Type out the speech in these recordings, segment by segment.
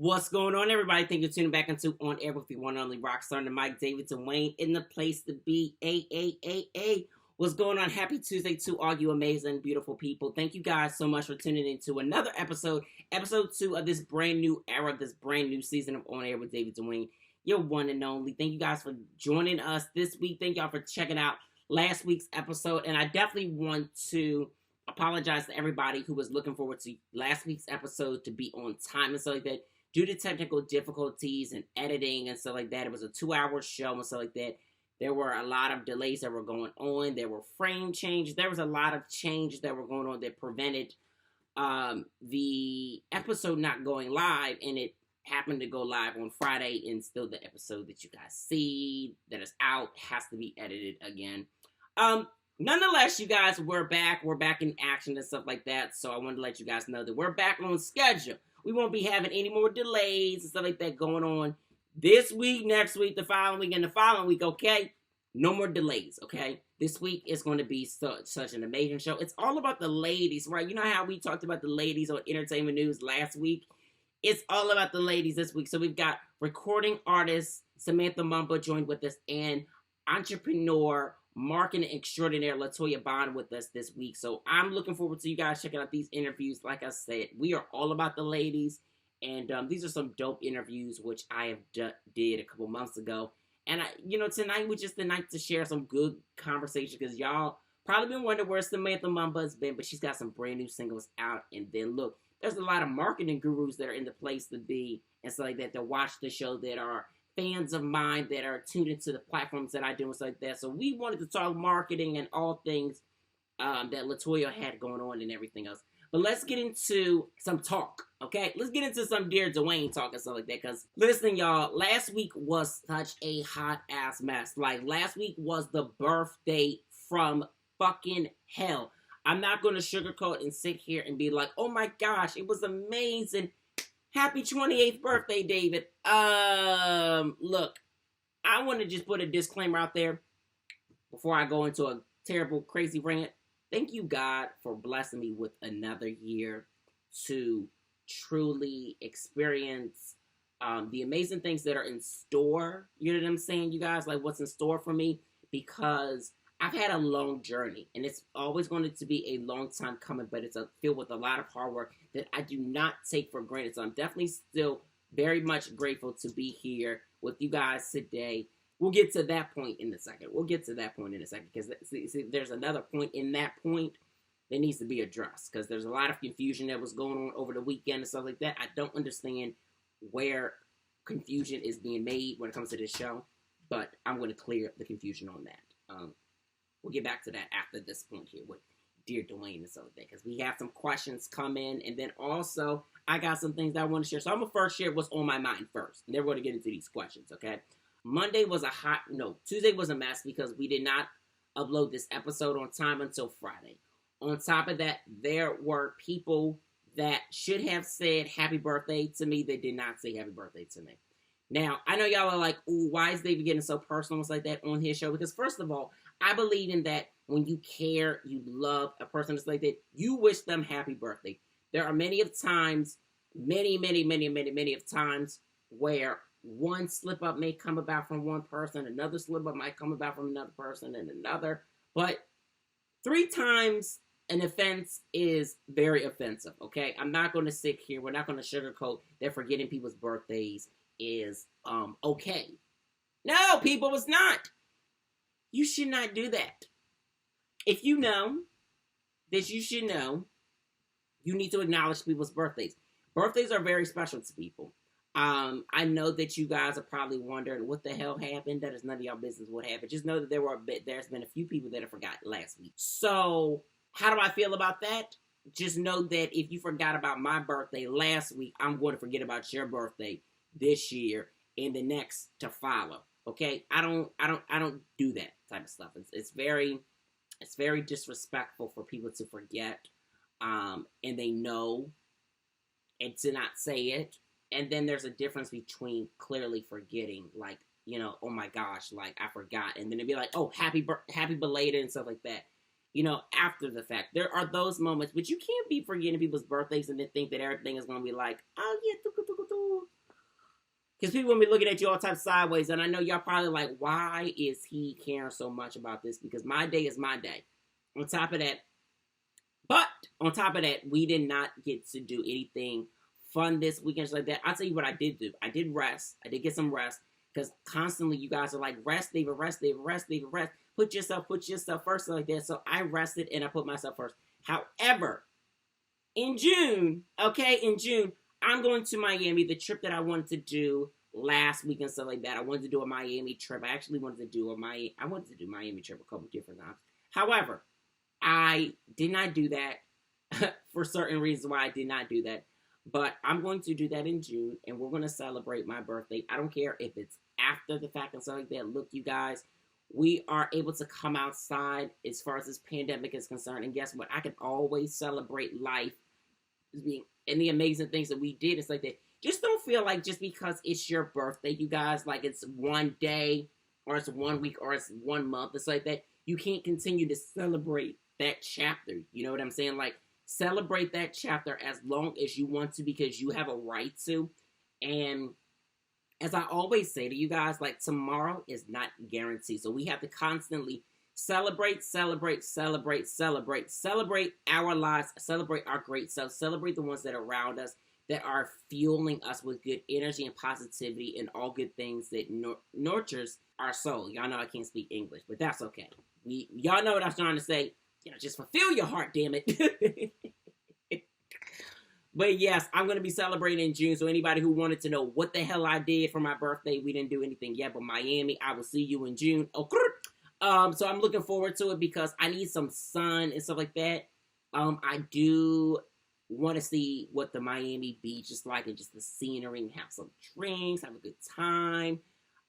What's going on, everybody? Thank you for tuning back into On Air with the one and only rock star, the Mike David Duane, in the place to be. What's going on? Happy Tuesday to all you amazing, beautiful people. Thank you guys so much for tuning into another episode 2 of this brand new era, this brand new season of On Air with David Duane, your one and only. Thank you guys for joining us this week. Thank y'all for checking out last week's episode, and I definitely want to apologize to everybody who was looking forward to last week's episode to be on time and stuff like that. Due to technical difficulties and editing and stuff like that, it was a 2-hour show and stuff like that. There were a lot of delays that were going on. There were frame changes. There was a lot of changes that were going on that prevented the episode not going live. And it happened to go live on Friday. And still the episode that you guys see that is out has to be edited again. Nonetheless, you guys, we're back. We're back in action and stuff like that. So I wanted to let you guys know that we're back on schedule. We won't be having any more delays and stuff like that going on this week, next week, the following week, and the following week, okay? No more delays, okay? This week is going to be such an amazing show. It's all about the ladies, right? You know how we talked about the ladies on Entertainment News last week? It's all about the ladies this week. So we've got recording artist Samantha Mumba joined with us and entrepreneur, marketing extraordinaire Latoya Bond with us this week. So I'm looking forward to you guys checking out these interviews. Like I said, we are all about the ladies. And these are some dope interviews, which I have did a couple months ago. And, tonight was just the night to share some good conversation because y'all probably been wondering where Samantha Mumba has been, but she's got some brand new singles out. And then, look, there's a lot of marketing gurus that are in the place to be and stuff like that to watch the show that are fans of mine that are tuned into the platforms that I do and stuff like that. So we wanted to talk marketing and all things that Latoya had going on and everything else. But let's get into some talk, okay? Let's get into some Dear Duane talk and stuff like that. Because, listen, y'all, last week was such a hot-ass mess. Like, last week was the birthday from fucking hell. I'm not going to sugarcoat and sit here and be like, oh my gosh, it was amazing. Happy 28th birthday, David. Look, I want to just put a disclaimer out there before I go into a terrible, crazy rant. Thank you, God, for blessing me with another year to truly experience the amazing things that are in store. You know what I'm saying, you guys? Like, what's in store for me? Because I've had a long journey, and it's always going to be a long time coming, but it's filled with a lot of hard work that I do not take for granted. So I'm definitely still very much grateful to be here with you guys today. We'll get to that point in a second. Because there's another point in that point that needs to be addressed because there's a lot of confusion that was going on over the weekend and stuff like that. I don't understand where confusion is being made when it comes to this show, but I'm going to clear the confusion on that. We'll get back to that after this point here with Dear Duane and stuff like that because we have some questions come in, and then also I got some things that I want to share. So I'm going to first share what's on my mind first, and then we're going to get into these questions, okay? Monday was Tuesday was a mess because we did not upload this episode on time until Friday. On top of that, there were people that should have said happy birthday to me that did not say happy birthday to me. Now, I know y'all are like, ooh, why is David getting so personal and like that on his show? Because first of all, I believe in that when you care, you love a person that's like that, you wish them happy birthday. There are many of times where one slip up may come about from one person, another slip up might come about from another person and another, but 3 times an offense is very offensive, okay? I'm not going to sit here, we're not going to sugarcoat that forgetting people's birthdays is okay. No, people, it's not. You should not do that. If you know that you should know, you need to acknowledge people's birthdays. Birthdays are very special to people. I know that you guys are probably wondering what the hell happened. That is none of y'all business what happened. Just know that there's been a few people that have forgot last week. So, how do I feel about that? Just know that if you forgot about my birthday last week, I'm going to forget about your birthday this year and the next to follow. Okay? I don't do that type of stuff. It's very disrespectful for people to forget, and they know, and to not say it. And then there's a difference between clearly forgetting, like, oh my gosh, like I forgot, and then it'd be like, oh, happy belated and stuff like that. after the fact. There are those moments, but you can't be forgetting people's birthdays and then think that everything is going to be like, oh yeah, because people will be looking at you all types sideways, and I know y'all probably like, why is he caring so much about this? Because my day is my day. On top of that, we did not get to do anything fun this weekend, like that. I'll tell you what I did do. I did rest. I did get some rest, because constantly you guys are like, rest, David, rest, David, rest, David, rest. Put yourself first, like that. So I rested and I put myself first. However, in June, I'm going to Miami, the trip that I wanted to do last week and stuff like that. I wanted to do a Miami trip. I actually wanted to do Miami trip a couple different times. However, I did not do that for certain reasons why I did not do that. But I'm going to do that in June, and we're going to celebrate my birthday. I don't care if it's after the fact and stuff like that. Look, you guys, we are able to come outside as far as this pandemic is concerned. And guess what? I can always celebrate life and the amazing things that we did. It's like that. Just don't feel like just because it's your birthday, you guys, like it's one day or it's 1 week or it's 1 month. It's like that. You can't continue to celebrate that chapter. You know what I'm saying? Like, celebrate that chapter as long as you want to, because you have a right to. And as I always say to you guys, like, tomorrow is not guaranteed. So we have to constantly celebrate our lives, celebrate our great self, celebrate the ones that are around us, that are fueling us with good energy and positivity and all good things that nurtures our soul. Y'all know I can't speak English, but that's okay. Y'all know what I'm trying to say. Just fulfill your heart, damn it. But yes, I'm going to be celebrating in June. So anybody who wanted to know what the hell I did for my birthday, we didn't do anything yet. But Miami, I will see you in June. So I'm looking forward to it because I need some sun and stuff like that. I do want to see what the Miami beach is like and just the scenery and have some drinks, have a good time.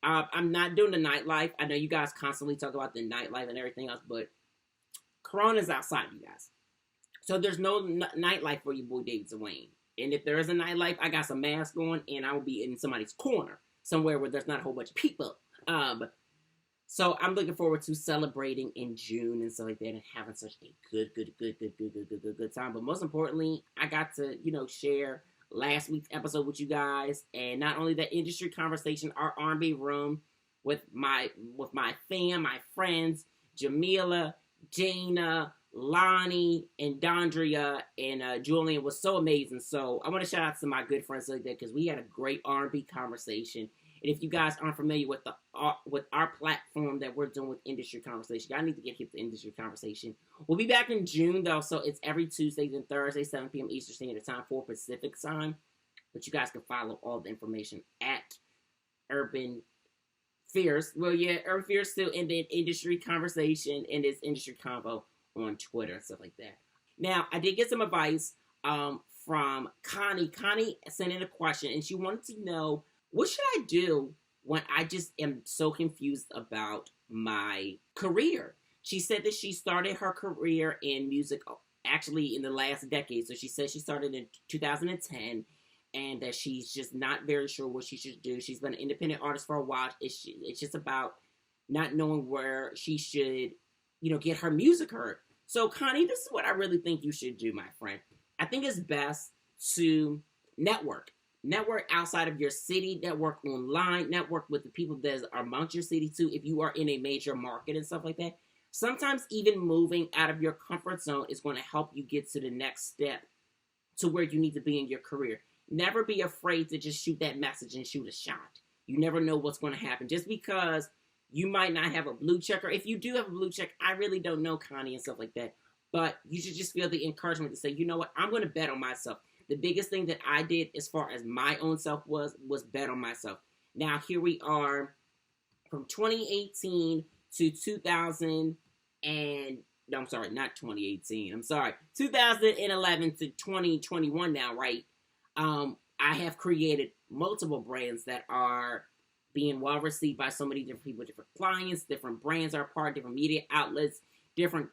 I'm not doing the nightlife. I know you guys constantly talk about the nightlife and everything else, but Corona's outside, you guys. So there's no nightlife for you, boy, David Duane. And if there is a nightlife, I got some masks on, and I will be in somebody's corner, somewhere where there's not a whole bunch of people. So I'm looking forward to celebrating in June and stuff like that, and having such a good time. But most importantly, I got to, share last week's episode with you guys, and not only that industry conversation, our R&B room with my fam, my friends, Jamila, Dana, Lonnie, and Dondria, and Julian was so amazing. So I want to shout out to my good friends like that, because we had a great R&B conversation. And if you guys aren't familiar with our platform that we're doing with Industry Conversation, y'all need to get hip to Industry Conversation. We'll be back in June, though, so it's every Tuesdays and Thursdays, 7 p.m. Eastern Standard Time, 4 Pacific Time. But you guys can follow all the information at Urban Fierce. Well, yeah, Urban Fierce too, and then Industry Conversation and this Industry Convo on Twitter and stuff like that. Now, I did get some advice from Connie. Connie sent in a question, and she wanted to know, what should I do when I just am so confused about my career? She said that she started her career in music actually in the last decade. So she said she started in 2010, and that she's just not very sure what she should do. She's been an independent artist for a while. It's just about not knowing where she should, get her music heard. So, Connie, this is what I really think you should do, my friend. I think it's best to network. Network outside of your city, network online, network with the people that are amongst your city too, if you are in a major market and stuff like that. Sometimes even moving out of your comfort zone is going to help you get to the next step to where you need to be in your career. Never be afraid to just shoot that message and shoot a shot. You never know what's going to happen. Just because you might not have a blue check, or if you do have a blue check, I really don't know, Connie, and stuff like that. But you should just feel the encouragement to say, you know what, I'm going to bet on myself. The biggest thing that I did as far as my own self was bet on myself. Now, here we are from 2018 to 2011 to 2021 now, right? I have created multiple brands that are being well received by so many different people, different clients, different brands are part, different media outlets, different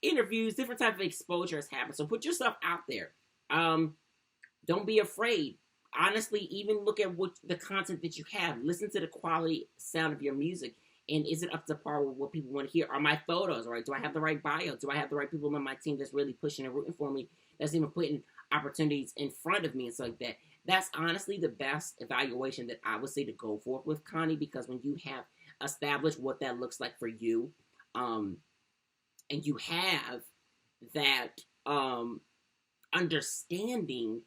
interviews, different type of exposure has happened. So put yourself out there. Don't be afraid. Honestly, even look at what the content that you have. Listen to the quality sound of your music And is it up to par with what people want to hear? Are my photos right? Do I have the right bio? Do I have the right people on my team that's really pushing and rooting for me? That's even putting opportunities in front of me and stuff like that. That's honestly the best evaluation that I would say to go for with Connie, because when you have established what that looks like for you, and you have that understanding,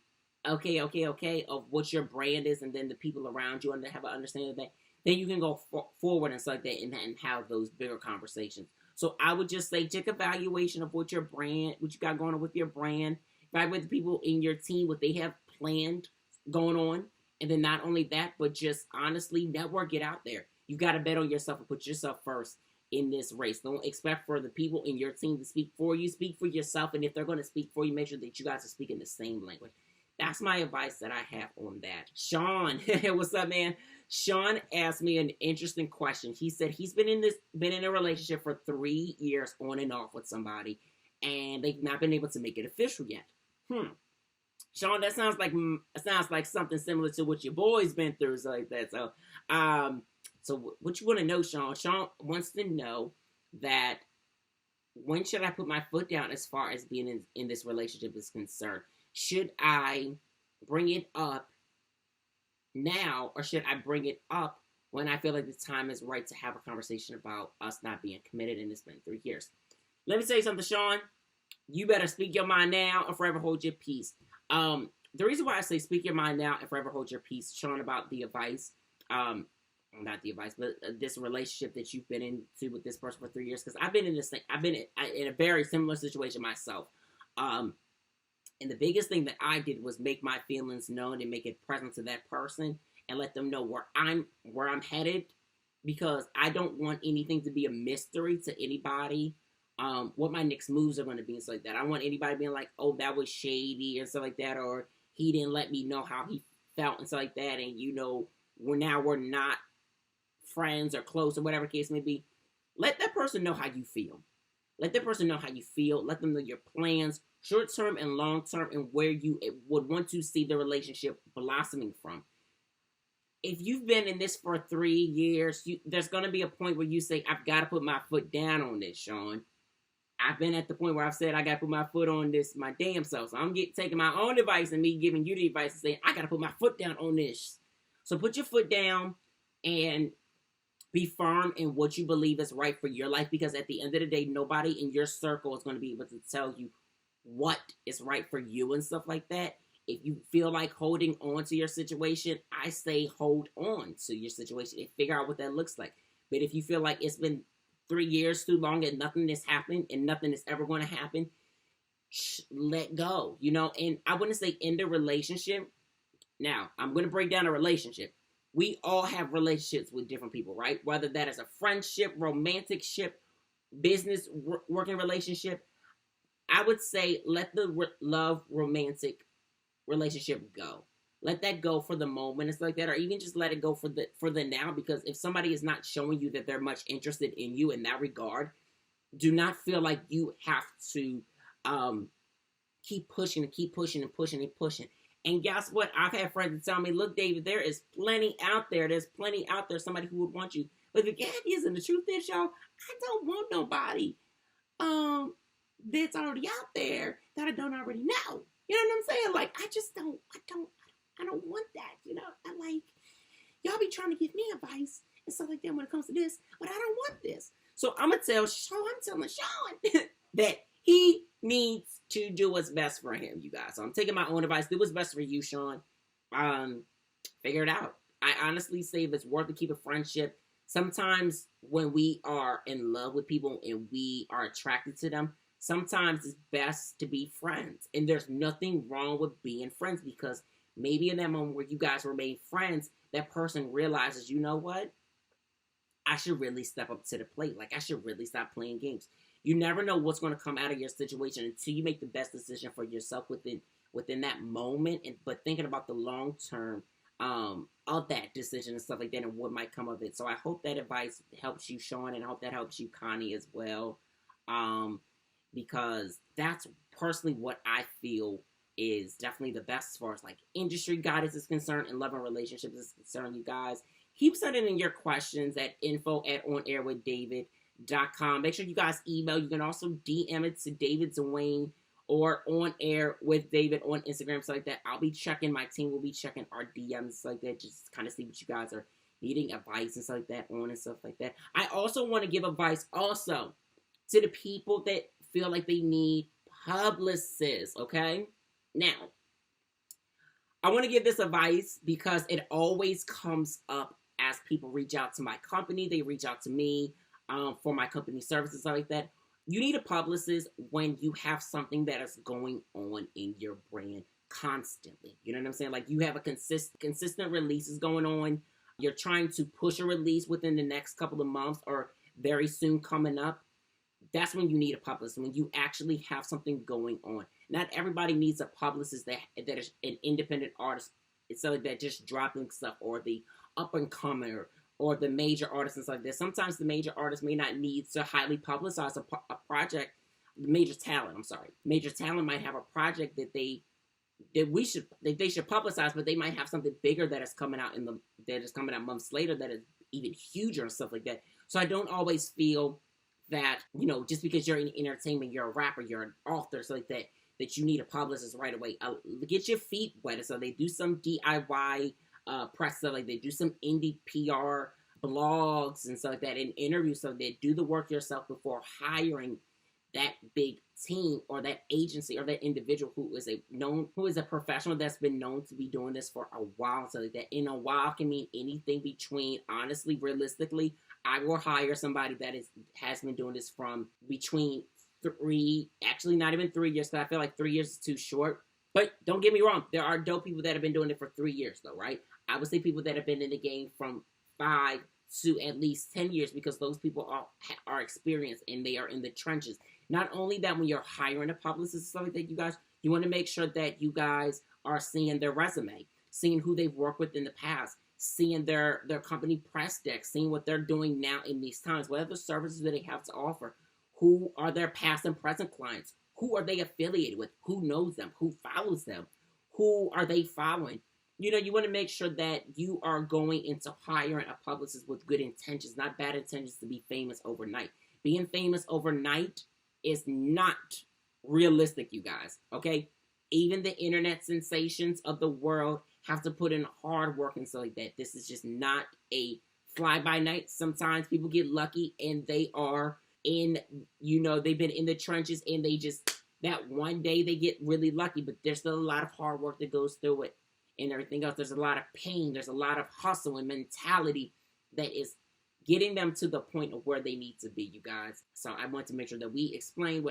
okay, of what your brand is, and then the people around you and have an understanding of that, then you can go forward and stuff like that, and have those bigger conversations. So I would just say, take evaluation of what your brand, what you got going on with your brand, evaluate the people in your team, what they have planned going on, and then not only that, but just honestly network, get out there. You got to bet on yourself and put yourself first in this race. Don't expect for the people in your team to speak for you. Speak for yourself, and if they're going to speak for you, make sure that you guys are speaking the same language. That's my advice that I have on that. Sean, what's up, man? Sean asked me an interesting question. He said he's been in a relationship for 3 years on and off with somebody, and they've not been able to make it official yet. Sean, that sounds like something similar to what your boy's been through, so like that. So what you want to know, Sean? Sean wants to know that when should I put my foot down as far as being in this relationship is concerned? Should I bring it up now, or should I bring it up when I feel like the time is right to have a conversation about us not being committed, and it's been 3 years? Let me tell you something, Sean. You better speak your mind now and forever hold your peace. The reason why I say speak your mind now and forever hold your peace, Sean, about the advice, not the advice, but this relationship that you've been into with this person for 3 years, because I've been in a very similar situation myself. And the biggest thing that I did was make my feelings known and make it present to that person and let them know where I'm headed, because I don't want anything to be a mystery to anybody. What my next moves are going to be and stuff like that. I don't want anybody being like, oh, that was shady and stuff like that, or he didn't let me know how he felt and stuff like that, and we're not friends or close or whatever case may be. Let that person know how you feel. Let that person know how you feel. Let them know your plans, short-term and long-term, and where you would want to see the relationship blossoming from. If you've been in this for 3 years, there's going to be a point where you say, I've got to put my foot down on this, Sean. I've been at the point where I've said, I got to put my foot on this my damn self. So I'm taking my own advice and me giving you the advice and saying, I got to put my foot down on this. So put your foot down and be firm in what you believe is right for your life, because at the end of the day, nobody in your circle is going to be able to tell you what is right for you and stuff like that. If you feel like holding on to your situation, I say hold on to your situation and figure out what that looks like. But if you feel like it's been 3 years too long and nothing is happening and nothing is ever going to happen, let go, And I wouldn't say end a relationship. Now, I'm going to break down a relationship. We all have relationships with different people, right? Whether that is a friendship, romantic ship, business, working relationship. I would say let the love romantic relationship go. Let that go for the moment and stuff like that, or even just let it go for the now, because if somebody is not showing you that they're much interested in you in that regard, do not feel like you have to keep pushing and keep pushing and pushing and pushing. And guess what? I've had friends tell me, look, David, there is plenty out there. There's plenty out there, somebody who would want you. But the reality is, and the truth is, y'all, I don't want nobody that's already out there that I don't already know. You know what I'm saying? Like, I don't want that, I'm like, y'all be trying to give me advice and stuff like that when it comes to this, but I don't want this. So I'm telling Sean that he needs to do what's best for him, you guys. So I'm taking my own advice. Do what's best for you, Sean. Figure it out. I honestly say if it's worth to keep a friendship, sometimes when we are in love with people and we are attracted to them, sometimes it's best to be friends. And there's nothing wrong with being friends, because maybe in that moment where you guys remain friends, that person realizes, you know what? I should really step up to the plate. Like, I should really stop playing games. You never know what's going to come out of your situation until you make the best decision for yourself within that moment. But thinking about the long term of that decision and stuff like that and what might come of it. So I hope that advice helps you, Sean, and I hope that helps you, Connie, as well. Because that's personally what I feel is definitely the best as far as like industry guidance is concerned and love and relationships is concerned, you guys. keep sending in your questions at info@onairwithdavid.com. Make sure you guys email. You can also DM it to David Duane or On Air with David on Instagram, stuff like that. I'll be checking. My team will be checking our DMs like that, just kind of see what you guys are needing advice and stuff like that on and stuff like that. I also want to give advice also to the people that feel like they need publicists, okay? Now, I want to give this advice because it always comes up as people reach out to my company. They reach out to me for my company services, stuff like that. You need a publicist when you have something that is going on in your brand constantly. You know what I'm saying? Like you have a consistent releases going on. You're trying to push a release within the next couple of months or very soon coming up. That's when you need a publicist, when you actually have something going on. Not everybody needs a publicist that is an independent artist. It's so that just dropping stuff, or the up-and-comer, or the major artists and stuff like that. Sometimes the major artists may not need to highly publicize a project. Major talent might have a project that they should publicize, but they might have something bigger that is coming out months later that is even huger and stuff like that. So I don't always feel that, just because you're in entertainment, you're a rapper, you're an author, so like that you need a publicist right away. Get your feet wet. So they do some DIY press stuff, like they do some indie PR blogs and stuff like that, and interviews, so they do the work yourself before hiring that big team or that agency or that individual who is a professional that's been known to be doing this for a while. So like that, in a while can mean anything between, honestly, realistically, I will hire somebody that has been doing this from between not even 3 years, because I feel like 3 years is too short. But don't get me wrong, there are dope people that have been doing it for 3 years though, right? I would say people that have been in the game from 5 to at least 10 years, because those people are experienced and they are in the trenches. Not only that, when you're hiring a publicist and stuff like that, you want to make sure that you guys are seeing their resume, seeing who they've worked with in the past, seeing their company press deck, seeing what they're doing now in these times, what other services that they have to offer, who are their past and present clients, who are they affiliated with, who knows them, who follows them, who are they following. You want to make sure that you are going into hiring a publicist with good intentions, not bad intentions to be famous overnight. Being famous overnight is not realistic, you guys, okay? Even the internet sensations of the world have to put in hard work and stuff like that. This is just not a fly-by-night. Sometimes people get lucky and they are they've been in the trenches and they just, that one day they get really lucky, but there's still a lot of hard work that goes through it and everything else. There's a lot of pain. There's a lot of hustle and mentality that is getting them to the point of where they need to be, you guys. So I want to make sure that we explain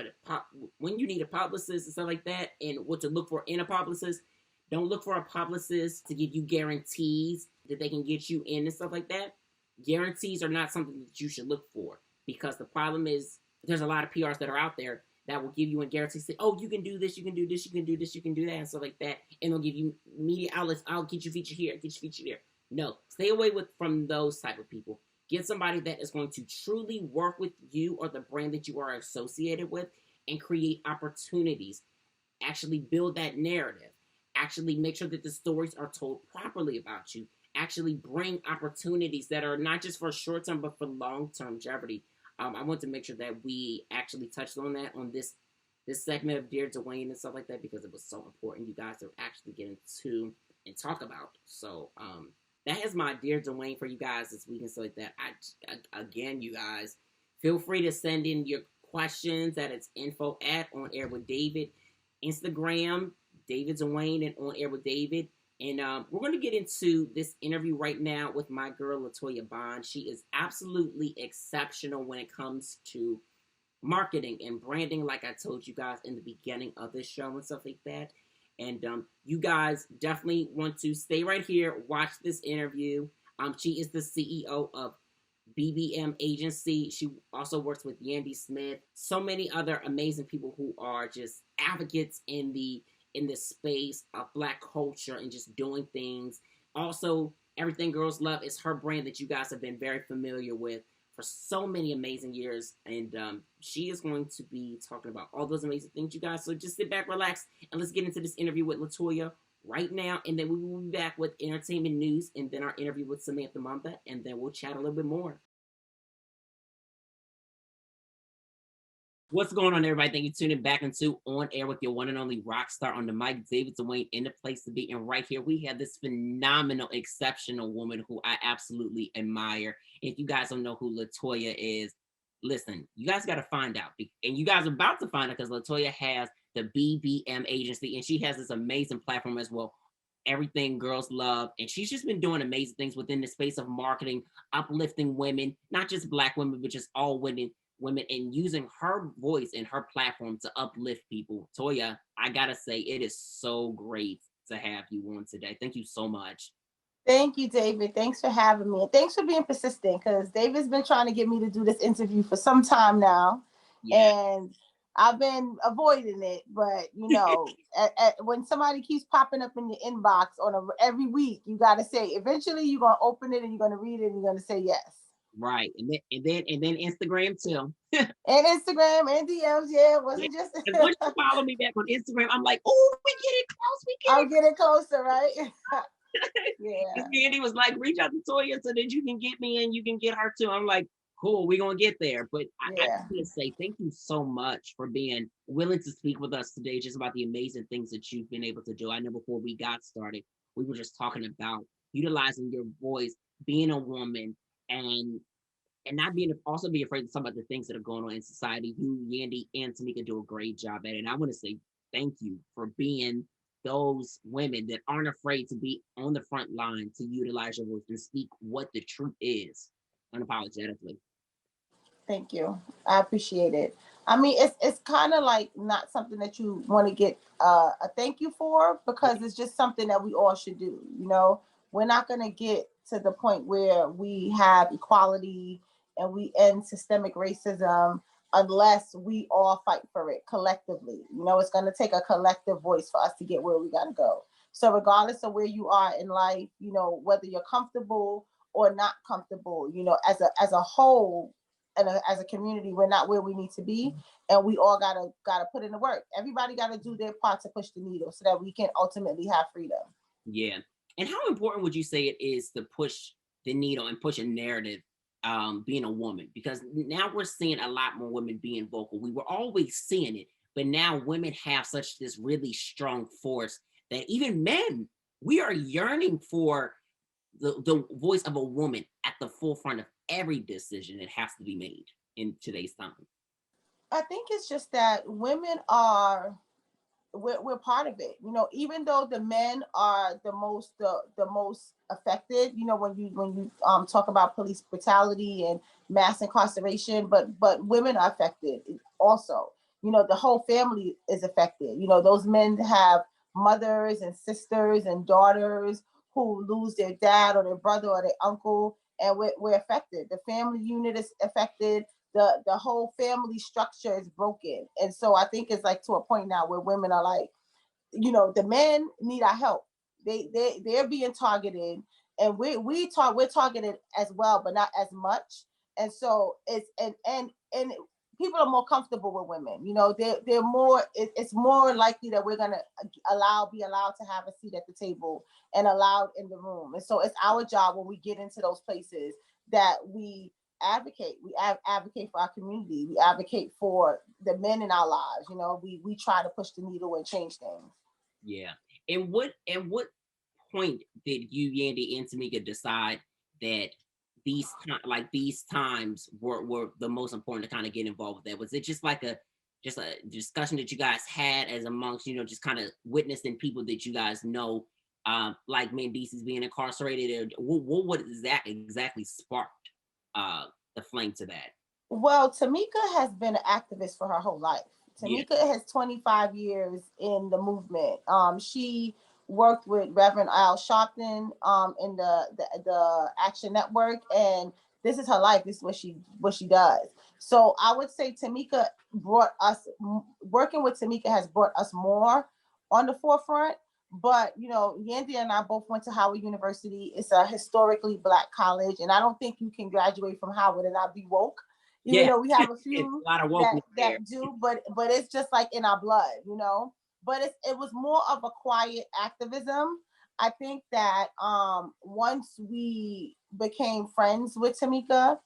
when you need a publicist and stuff like that, and what to look for in a publicist. Don't look for a publicist to give you guarantees that they can get you in and stuff like that. Guarantees are not something that you should look for, because the problem is there's a lot of PRs that are out there that will give you a guarantee, say, oh, you can do this, you can do this, you can do this, you can do that, and stuff like that. And they'll give you media outlets, I'll get you featured here, get you featured there. No, stay away from those type of people. Get somebody that is going to truly work with you or the brand that you are associated with and create opportunities. Actually build that narrative. Actually make sure that the stories are told properly about you. Actually bring opportunities that are not just for short-term, but for long-term jeopardy. I want to make sure that we actually touched on that on this segment of Dear Duane and stuff like that, because it was so important you guys to actually get into and talk about. So, that is my Dear Duane for you guys this week and stuff like that. Again, you guys, feel free to send in your questions. That it's info@onairwithdavid. Instagram, David Duane and On Air with David. And we're going to get into this interview right now with my girl, Latoya Bond. She is absolutely exceptional when it comes to marketing and branding, like I told you guys in the beginning of this show and stuff like that. And you guys definitely want to stay right here, watch this interview. She is the CEO of BBM Agency. She also works with Yandy Smith. So many other amazing people who are just advocates in this space of Black culture and just doing things. Also, Everything Girls Love is her brand that you guys have been very familiar with for so many amazing years. And she is going to be talking about all those amazing things, you guys. So just sit back, relax, and let's get into this interview with Latoya right now, and then we will be back with entertainment news and then our interview with Samantha Mumba, and then we'll chat a little bit more. What's going on, everybody? Thank you for tuning back into On Air with your one and only rock star on the mic, David Duane, in the place to be. And right here, we have this phenomenal, exceptional woman who I absolutely admire. If you guys don't know who Latoya is, listen, you guys got to find out. And you guys are about to find out because Latoya has the BBM agency, and she has this amazing platform as well. Everything Girls Love. And she's just been doing amazing things within the space of marketing, uplifting women, not just Black women, but just all women, and using her voice and her platform to uplift people. Toya, I gotta say, it is so great to have you on today. Thank you so much. Thank you, David. Thanks for having me. And thanks for being persistent, because David's been trying to get me to do this interview for some time now. Yeah. And I've been avoiding it. But, when somebody keeps popping up in your inbox every week, you got to say, eventually you're going to open it and you're going to read it and you're going to say yes. Right. And then Instagram too. And Instagram and DMs, yeah. It wasn't just. And once you follow me back on Instagram, I'm like, oh, we get it close. I'm getting closer, right? Yeah. Andy was like, reach out to Toya so that you can get me and you can get her too. I'm like, cool, we're gonna get there. But I just want to say thank you so much for being willing to speak with us today, just about the amazing things that you've been able to do. I know before we got started, we were just talking about utilizing your voice, being a woman, and not also be afraid to talk about the things that are going on in society. You, Yandy, and Tamika do a great job at it. And I want to say thank you for being those women that aren't afraid to be on the front line, to utilize your voice and speak what the truth is unapologetically. Thank you. I appreciate it. I mean, it's kind of like not something that you want to get a thank you for, because it's just something that we all should do. We're not going to get to the point where we have equality and we end systemic racism unless we all fight for it collectively. It's going to take a collective voice for us to get where we got to go. So regardless of where you are in life, whether you're comfortable or not comfortable, as a whole, and as a community, we're not where we need to be, and we all gotta put in the work. Everybody gotta do their part to push the needle so that we can ultimately have freedom. Yeah. And how important would you say it is to push the needle and push a narrative, being a woman? Because now we're seeing a lot more women being vocal. We were always seeing it, but now women have such this really strong force that even men, we are yearning for the voice of a woman at the forefront of every decision that has to be made in today's time. I think it's just that women we're part of it. Even though the men are the most affected, when you talk about police brutality and mass incarceration, but women are affected also. The whole family is affected. Those men have mothers and sisters and daughters who lose their dad or their brother or their uncle, and we're affected. The family unit is affected. The whole family structure is broken. And so I think it's like to a point now where women are like, the men need our help. They're being targeted, and we're targeted as well, but not as much. And so it's and people are more comfortable with women. They're more. It's more likely that we're gonna be allowed to have a seat at the table and allowed in the room. And so it's our job when we get into those places that we advocate. We advocate for our community. We advocate for the men in our lives. We try to push the needle and change things. Yeah. And what point did you, Yandy, and Tamika decide that these times were the most important to kind of get involved with that? Was it just like a discussion that you guys had as amongst, just kind of witnessing people that you guys know, like Mendices being incarcerated, or what exactly sparked the flame to that? Well, Tamika has been an activist for her whole life. Tamika has 25 years in the movement. She worked with Reverend Al Sharpton in the Action Network, and this is her life. This is what she does. So I would say Tamika working with Tamika has brought us more on the forefront. But Yandy and I both went to Howard University. It's a historically Black college, and I don't think you can graduate from Howard and not be woke. Even though we have a few a lot of that do, but it's just like in our blood. but it was more of a quiet activism. I think that once we became friends with Tamika,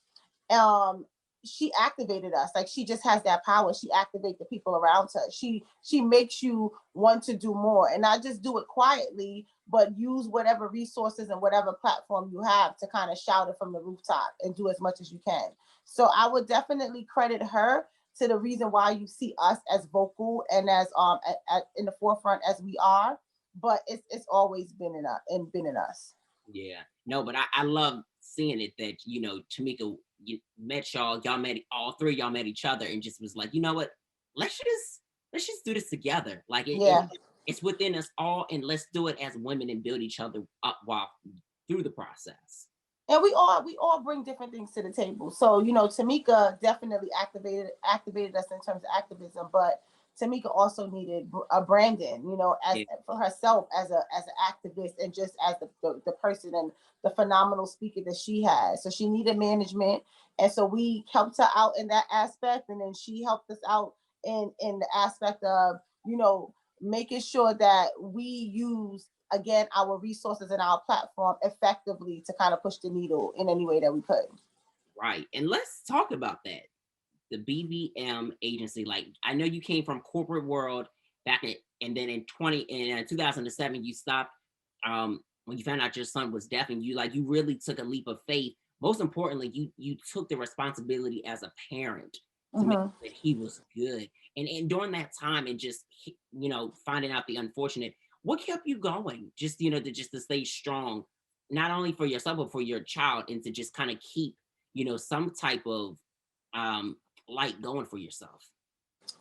um she activated us. Like, she just has that power. She activates the people around her. She makes you want to do more, and not just do it quietly, but use whatever resources and whatever platform you have to kind of shout it from the rooftop and do as much as you can. So I would definitely credit her to the reason why you see us as vocal and as in the forefront as we are. But it's always been in us and been in us. Yeah, no, but I love seeing it that, Tamika, y'all met, all three of y'all met each other and just was like, you know what, let's just do this together. Like, Yeah. it's within us all, and let's do it as women and build each other up while through the process. And we all bring different things to the table. So, Tamika definitely activated us in terms of activism, but Tamika also needed a Brandon, as Yeah, for herself as an activist, and just as the person and the phenomenal speaker that she has. So she needed management, and so we helped her out in that aspect, and then she helped us out in the aspect of making sure that we use, again, our resources and our platform effectively to kind of push the needle in any way that we could. right. And let's talk about that. The BBM agency. Like, I know you came from corporate world and then in 2007 you stopped, when you found out your son was deaf, and you really took a leap of faith. Most importantly, you took the responsibility as a parent to make Mm-hmm. sure that he was good. And during that time, and just finding out the unfortunate, what kept you going? Just to stay strong, not only for yourself but for your child, and to just kind of keep some type of um light going for yourself.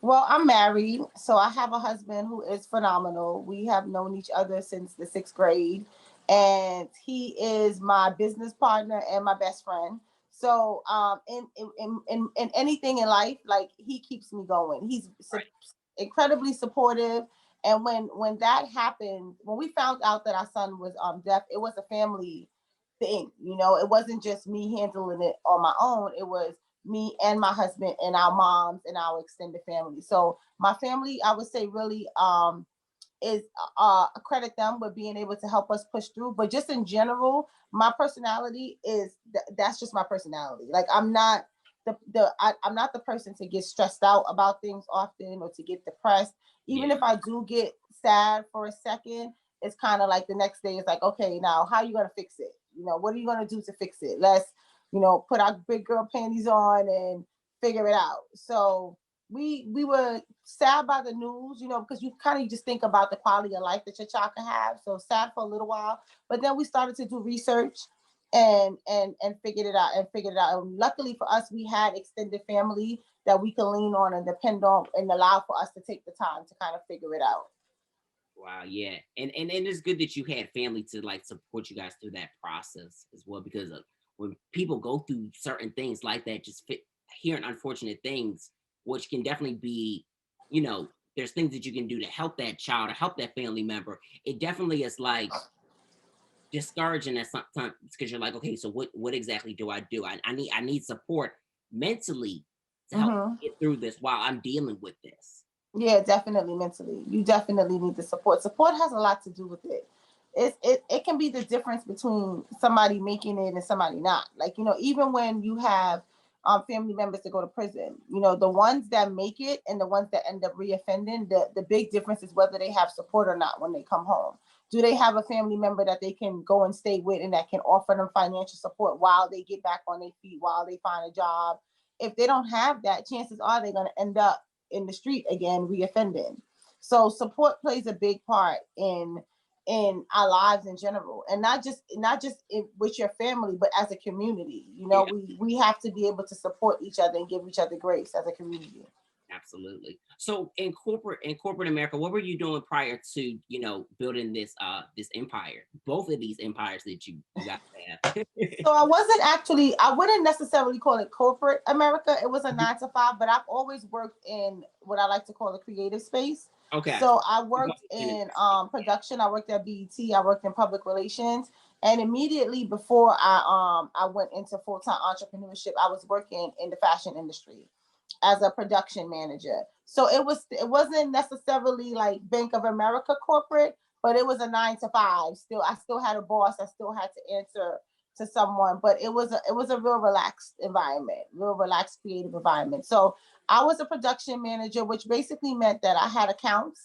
Well, I'm married, so I have a husband who is phenomenal. We have known each other since the sixth grade, and he is my business partner and my best friend. So, in anything in life, like, he keeps me going. He's Right. incredibly supportive. And when that happened, when we found out that our son was deaf, it was a family thing. It wasn't just me handling it on my own. It was me and my husband and our moms and our extended family. So my family, I would say, really is credit them with being able to help us push through. But just in general, my personality is that's just my personality. Like, I'm not I'm not the person to get stressed out about things often, or to get depressed. Even Yeah. if I do get sad for a second, it's kind of like the next day it's like, okay, now how are you gonna fix it? What are you gonna do to fix it? Let's put our big girl panties on and figure it out. So we were sad by the news, because you kind of just think about the quality of life that your child can have. So sad for a little while, but then we started to do research and figured it out And luckily for us, we had extended family that we can lean on and depend on, and allow for us to take the time to kind of figure it out. Wow, yeah. And it's good that you had family to like support you guys through that process as well, because of when people go through certain things like that, hearing unfortunate things, which can definitely be, there's things that you can do to help that child or help that family member. It definitely is like discouraging at sometimes, because you're like, okay, so what exactly do I do? I need support mentally to help Mm-hmm. get through this while I'm dealing with this. Yeah, definitely mentally. You definitely need the support. Support has a lot to do with it. It can be the difference between somebody making it and somebody not. Like, even when you have family members that go to prison, the ones that make it and the ones that end up reoffending, the big difference is whether they have support or not when they come home. Do they have a family member that they can go and stay with and that can offer them financial support while they get back on their feet, while they find a job? If they don't have that, chances are they're going to end up in the street again, reoffending. So support plays a big part in our lives in general, and not just with your family, but as a community. Yeah. We have to be able to support each other and give each other grace as a community. Absolutely. So in corporate America, what were you doing prior to building this empire? Both of these empires that you got to have. So I wouldn't necessarily call it corporate America. It was a 9 to 5, but I've always worked in what I like to call a creative space. Okay. So I worked in production. I worked at BET. I worked in public relations. And immediately before I went into full-time entrepreneurship, I was working in the fashion industry. as a production manager. So it wasn't necessarily like Bank of America corporate, but it was a 9 to 5. Still, I still had a boss. I still had to answer to someone, but it was a real relaxed environment, real relaxed creative environment. So I was a production manager, which basically meant that I had accounts.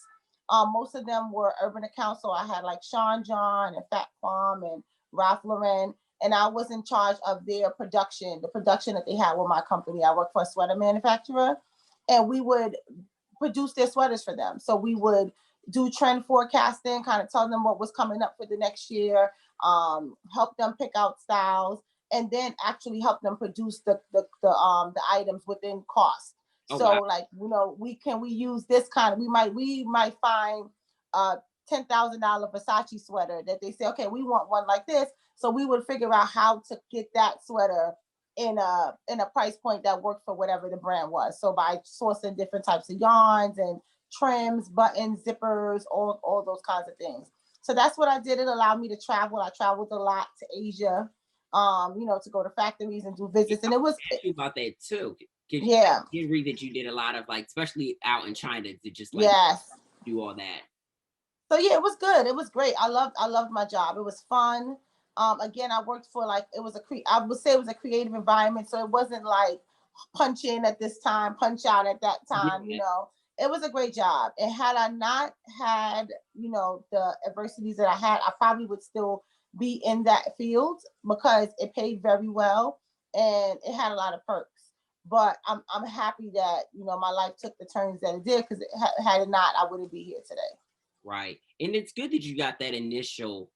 Most of them were urban accounts, so I had like Sean John and Fat Farm and Ralph Lauren, and I was in charge of their production, the production that they had with my company. I worked for a sweater manufacturer, and we would produce their sweaters for them. So we would do trend forecasting, kind of tell them what was coming up for the next year, help them pick out styles, and then actually help them produce the items within cost. Oh, So wow. like, we use this kind of, we might find a $10,000 Versace sweater that they say, okay, we want one like this. So we would figure out how to get that sweater in a price point that worked for whatever the brand was. So by sourcing different types of yarns and trims, buttons, zippers, all those kinds of things. So that's what I did. It allowed me to travel. I traveled a lot to Asia, to go to factories and do visits. And it was Ask you about that too. yeah. I did read that you did a lot of like, especially out in China, to just like Yes. do all that. So yeah, it was good. It was great. I loved my job. It was fun. Again, I worked for like, I would say it was a creative environment. So it wasn't like punch in at this time, punch out at that time, Yeah. It was a great job. And had I not had, the adversities that I had, I probably would still be in that field because it paid very well and it had a lot of perks. But I'm happy that, my life took the turns that it did, because had it not, I wouldn't be here today. Right. And it's good that you got that initial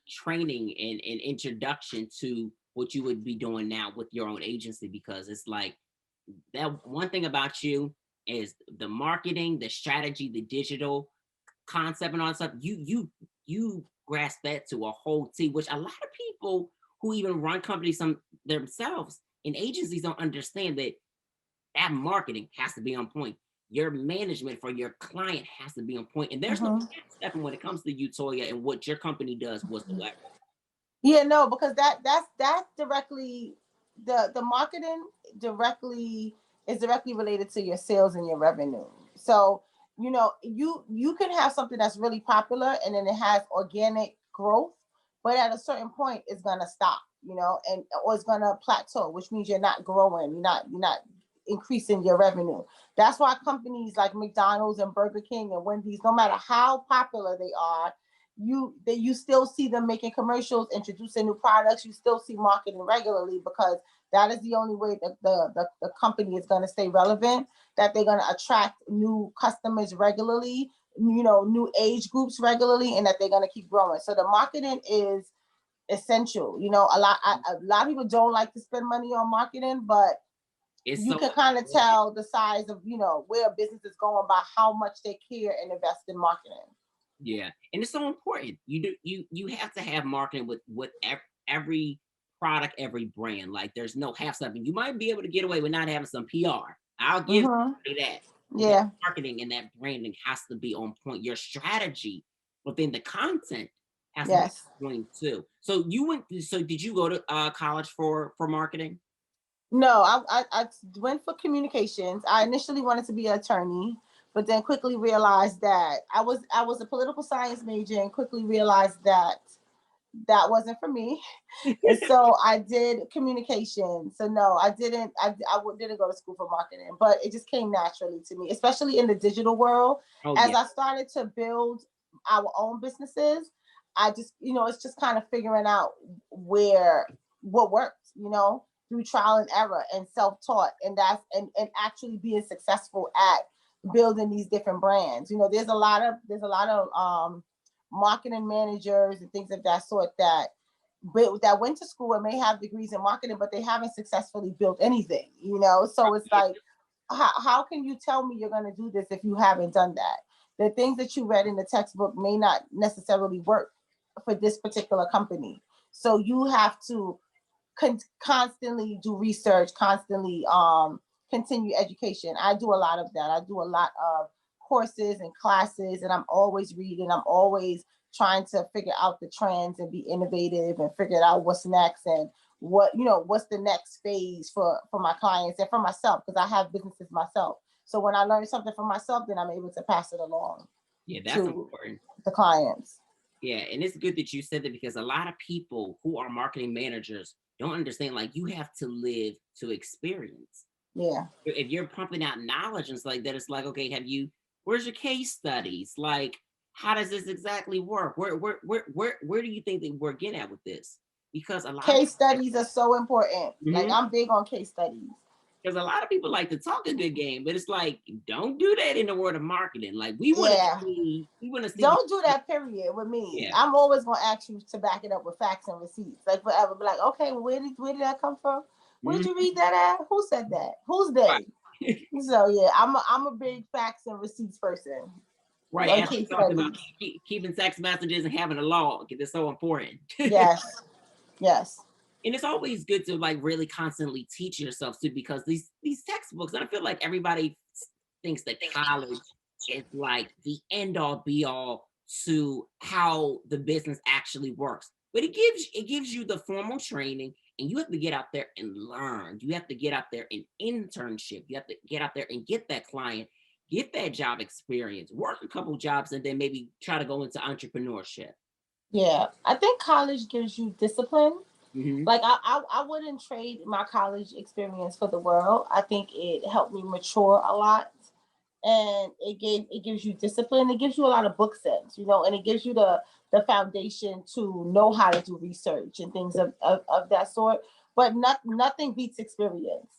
training and introduction to what you would be doing now with your own agency, because it's like that one thing about you is the marketing, the strategy, the digital concept and all that stuff. You grasp that to a whole T, which a lot of people who even run companies themselves in agencies don't understand that marketing has to be on point. Your management for your client has to be on point. And there's no Mm-hmm. stepping when it comes to you, Toya, and what your company does whatsoever. Yeah, no, because that's directly, the marketing directly is directly related to your sales and your revenue. So, you can have something that's really popular and then it has organic growth, but at a certain point it's gonna stop, and or it's gonna plateau, which means you're not growing, you're not increasing your revenue. That's why companies like McDonald's and Burger King and Wendy's, no matter how popular they are, you still see them making commercials, introducing new products. You still see marketing regularly, because that is the only way that the company is going to stay relevant, that they're going to attract new customers regularly, new age groups regularly, and that they're going to keep growing. So the marketing is essential. A lot of people don't like to spend money on marketing, but It's you so can kind of tell the size of, where a business is going by how much they care and invest in marketing. yeah, and it's so important. You have to have marketing with every product, every brand. Like there's no half stepping. You might be able to get away with not having some PR. I'll give Mm-hmm. you that. But that Yeah. marketing and that branding has to be on point. Your strategy within the content has to be Yes. on point too. So you went. So did you go to college for marketing? No, I went for communications. I initially wanted to be an attorney, but then quickly realized that I was a political science major, and quickly realized that that wasn't for me. And so I did communication. So no, I didn't. Didn't go to school for marketing, but it just came naturally to me, especially in the digital world. Oh As yeah, I started to build our own businesses, I just, it's just kind of figuring out what worked, through trial and error and self-taught, and and actually being successful at building these different brands. There's a lot of marketing managers and things of that sort that went to school and may have degrees in marketing, but they haven't successfully built anything, So it's like, how can you tell me you're going to do this if you haven't done that? The things that you read in the textbook may not necessarily work for this particular company. So you have to constantly do research, constantly continue education. I do a lot of that. I do a lot of courses and classes, and I'm always reading. I'm always trying to figure out the trends and be innovative and figure out what's next and what's the next phase for my clients and for myself, because I have businesses myself. So when I learn something from myself, then I'm able to pass it along. Yeah, that's important. The clients. Yeah, and it's good that you said that, because a lot of people who are marketing managers don't understand, like, you have to live to experience. Yeah. If you're pumping out knowledge and stuff like that, it's like, okay, where's your case studies? Like, how does this exactly work? Where do you think that we're getting at with this? Because a lot case studies are so important. Mm-hmm. Like, I'm big on case studies. Because a lot of people like to talk a good game, but it's like, don't do that in the world of marketing. Like, we want to see. Don't do that, period, with me. Yeah. I'm always going to ask you to back it up with facts and receipts. Like, forever. Be like, okay, where did that come from? Where did you read that at? Who said that? Who's they? Right. So, yeah, I'm a big facts and receipts person. Right. And we talked about keeping text messages and having a log. It's so important. Yes. Yes. And it's always good to, like, really constantly teach yourself too, because these textbooks, and I feel like everybody thinks that college is like the end all be all to how the business actually works. But it gives you the formal training, and you have to get out there and learn. You have to get out there and internship. You have to get out there and get that client, get that job experience, work a couple jobs, and then maybe try to go into entrepreneurship. Yeah, I think college gives you discipline. Mm-hmm. Like, I wouldn't trade my college experience for the world. I think it helped me mature a lot, and it gives you discipline. It gives you a lot of book sense, and it gives you the foundation to know how to do research and things of that sort. But nothing beats experience.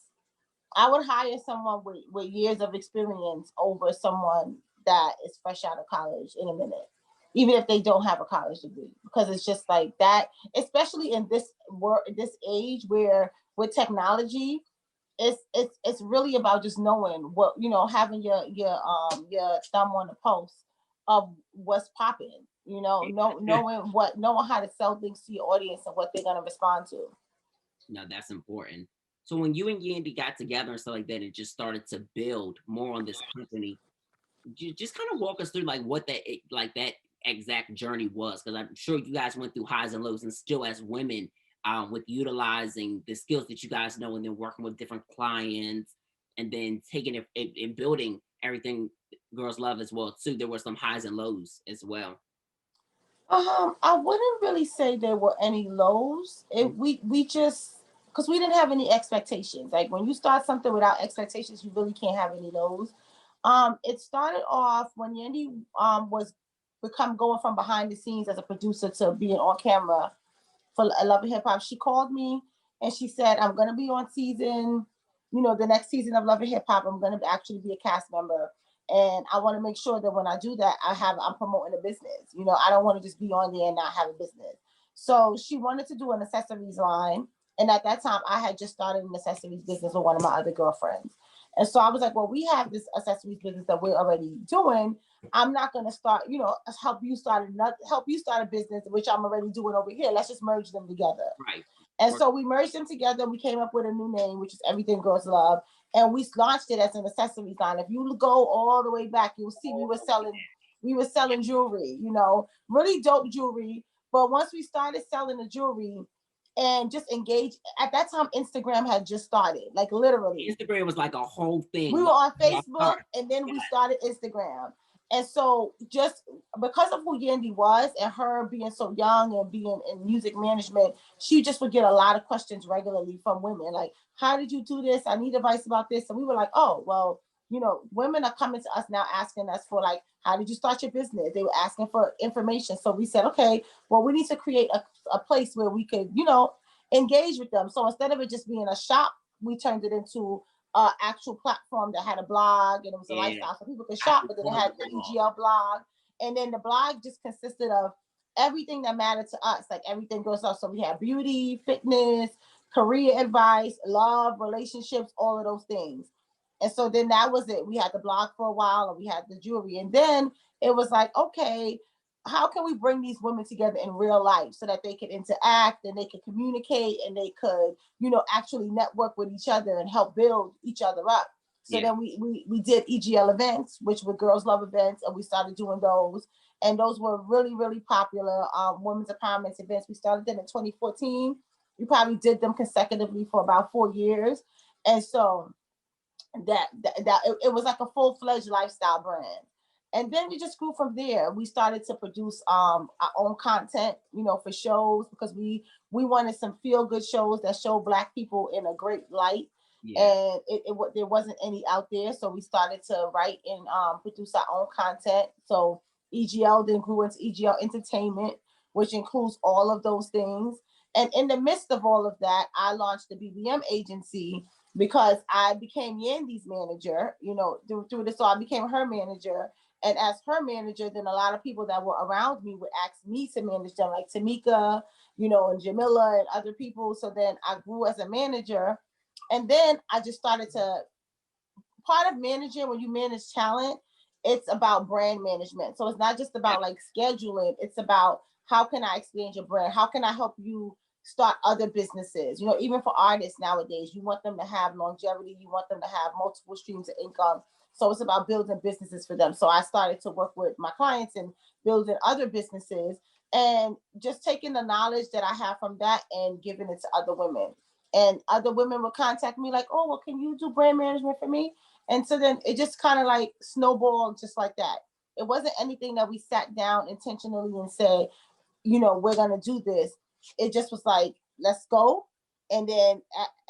I would hire someone with years of experience over someone that is fresh out of college in a minute, even if they don't have a college degree, because it's just like that, especially in this this age where with technology, it's really about just knowing what, having your thumb on the pulse of what's popping, knowing how to sell things to your audience and what they're going to respond to. No, that's important. So when you and Yandy got together and stuff like that, and just started to build more on this company, you just kind of walk us through, like, what that exact journey was, because I'm sure you guys went through highs and lows, and still as women, with utilizing the skills that you guys know, and then working with different clients, and then taking it and building everything Girls Love as well too. There were some highs and lows as well. I wouldn't really say there were any lows. We just, because we didn't have any expectations. Like, when you start something without expectations, you really can't have any lows. It started off when Yandy was going from behind the scenes as a producer to being on camera for Love and Hip Hop. She called me and she said, I'm going to be on season, the next season of Love and Hip Hop. I'm going to actually be a cast member. And I want to make sure that when I do that, I'm promoting a business. I don't want to just be on there and not have a business. So she wanted to do an accessories line. And at that time, I had just started an accessories business with one of my other girlfriends. And so I was like, well, we have this accessories business that we're already doing. I'm not going to start, help you start a business, which I'm already doing over here. Let's just merge them together. Right. And so we merged them together. We came up with a new name, which is Everything Girls Love. And we launched it as an accessories line. If you go all the way back, you'll see we were selling jewelry, really dope jewelry. But once we started selling the jewelry and just engage, at that time, Instagram had just started, like, literally. Instagram was like a whole thing. We were on Facebook, and then we started Instagram. And so, just because of who Yandy was and her being so young and being in music management, she just would get a lot of questions regularly from women. Like, how did you do this? I need advice about this. And we were like, oh, well, women are coming to us now asking us for, like, how did you start your business? They were asking for information. So we said, okay, well, we need to create a place where we could, engage with them. So instead of it just being a shop, we turned it into actual platform that had a blog, and it was a lifestyle so people could shop, but then it had the EGL blog. And then the blog just consisted of everything that mattered to us, like Everything Goes Up. So we had beauty, fitness, career advice, love, relationships, all of those things. And so then that was it. We had the blog for a while, and we had the jewelry. And then it was like, okay, how can we bring these women together in real life so that they could interact and they could communicate and they could, actually network with each other and help build each other up. So then we did EGL events, which were Girls Love events, and we started doing those. And those were really, really popular women's empowerment events. We started them in 2014. we probably did them consecutively for about 4 years. And so it was like a full-fledged lifestyle brand. And then we just grew from there. We started to produce our own content, for shows, because we wanted some feel-good shows that show Black people in a great light. Yeah. And there wasn't any out there, so we started to write and produce our own content. So EGL then grew into EGL Entertainment, which includes all of those things. And in the midst of all of that, I launched the BBM agency, because I became Yandy's manager, through this. So I became her manager. And as her manager, then a lot of people that were around me would ask me to manage them, like Tamika, and Jamila and other people. So then I grew as a manager. And then I just started to, part of managing, when you manage talent, it's about brand management. So it's not just about like scheduling. It's about, how can I expand your brand? How can I help you start other businesses? Even for artists nowadays, you want them to have longevity. You want them to have multiple streams of income. So it's about building businesses for them. So I started to work with my clients and building other businesses, and just taking the knowledge that I have from that and giving it to other women. And other women would contact me like, oh, well, can you do brand management for me? And so then it just kind of like snowballed just like that. It wasn't anything that we sat down intentionally and said, we're going to do this. It just was like, let's go. And then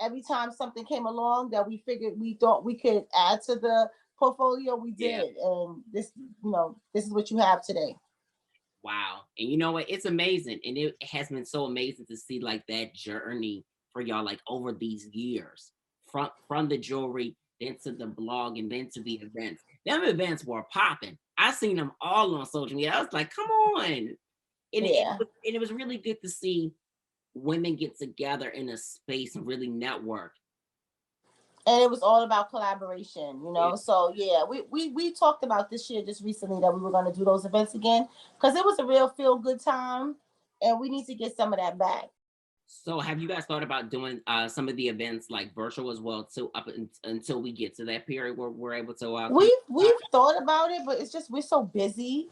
every time something came along that we figured we thought we could add to the portfolio, we did. Yeah. And this is what you have today. Wow. And you know what? It's amazing. And it has been so amazing to see like that journey for y'all, like over these years, from the jewelry, then to the blog, and then to the events. Them events were popping. I seen them all on social media. I was like, come on. And, it was really good to see women get together in a space and really network. And it was all about collaboration, Yeah. So yeah, we talked about this year just recently that we were going to do those events again, because it was a real feel good time, and we need to get some of that back. So have you guys thought about doing some of the events like virtual as well too, until we get to that period where we're able to we've thought about it, but it's just we're so busy,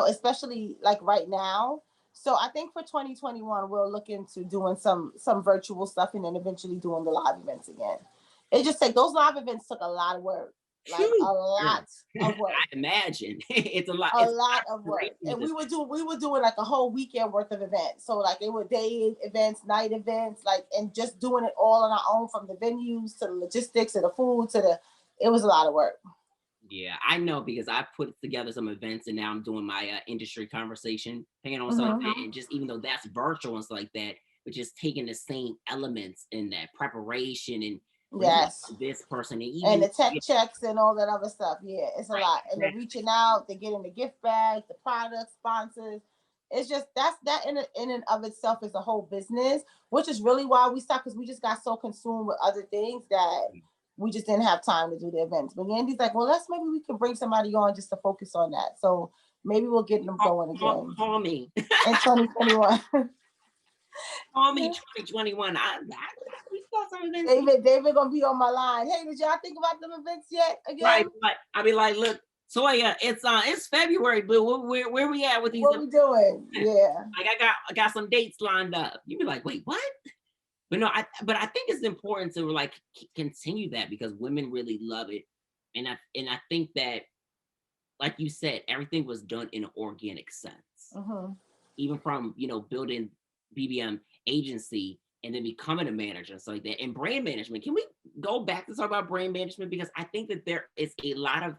especially like right now. So I think for 2021 we'll look into doing some virtual stuff, and then eventually doing the live events again. It just those live events took a lot of work. Like a lot of work. I imagine it's a lot of work. And we were doing like a whole weekend worth of events. So like it were day events, night events, and just doing it all on our own, from the venues to the logistics to the food it was a lot of work. Yeah, I know, because I put together some events, and now I'm doing my industry conversation panel, something, and just even though that's virtual and stuff like that, but just taking the same elements in that preparation and this person and the tech checks and all that other stuff. Yeah, it's a lot. And the reaching out, the getting the gift bag, the product sponsors. It's just that in and of itself is a whole business, which is really why we stopped, because we just got so consumed with other things that we just didn't have time to do the events. But Andy's like, well, maybe we can bring somebody on just to focus on that. So maybe we'll get them going again. Call me in 2021. Call me 2021. David gonna be on my line. Hey, did y'all think about them events yet? Again? Right. I'll be like, look, Toya, it's February, but where we at with these? What we doing? Yeah. Like I got some dates lined up. You'd be like, wait, what? But no, I think it's important to like continue that, because women really love it. And I think that, like you said, everything was done in an organic sense. Even from, building BBM agency and then becoming a manager and stuff like that. And brand management. Can we go back to talk about brand management? Because I think that there is a lot of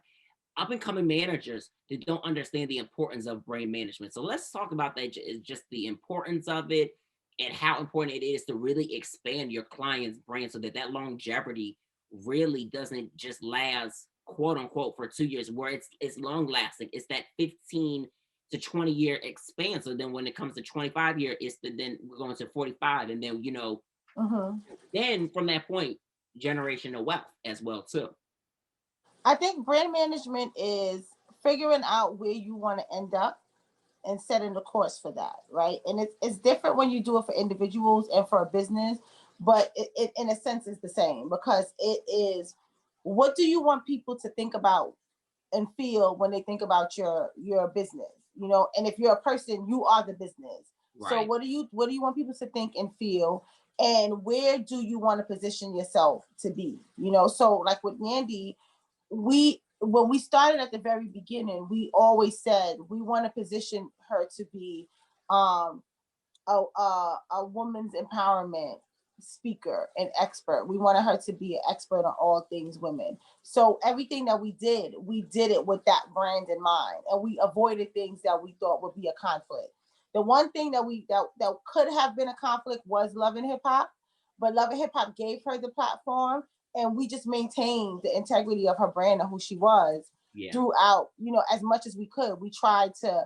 up and coming managers that don't understand the importance of brand management. So let's talk about that, just the importance of it, and how important it is to really expand your client's brand, so that longevity really doesn't just last, quote unquote, for 2 years, where it's long lasting. It's that 15 to 20 year expanse. So then when it comes to 25 year, then we're going to 45, and then then from that point, generational wealth as well too. I think brand management is figuring out where you want to end up and setting the course for that, right? And it's different when you do it for individuals and for a business, but it in a sense is the same, because it is, what do you want people to think about and feel when they think about your business, and if you're a person, you are the business. Right. So what do you want people to think and feel? and where do you want to position yourself to be? You know, so like with Yandy, when we started at the very beginning, we always said we want to position her to be um a woman's empowerment speaker and expert. We wanted her to be an expert on all things women. So everything that we did it with that brand in mind, and we avoided things that we thought would be a conflict. The one thing that that could have been a conflict was Love and Hip Hop, but Love and Hip Hop gave her the platform, and we just maintained the integrity of her brand and who she was throughout. You know, as much as we could, we tried to.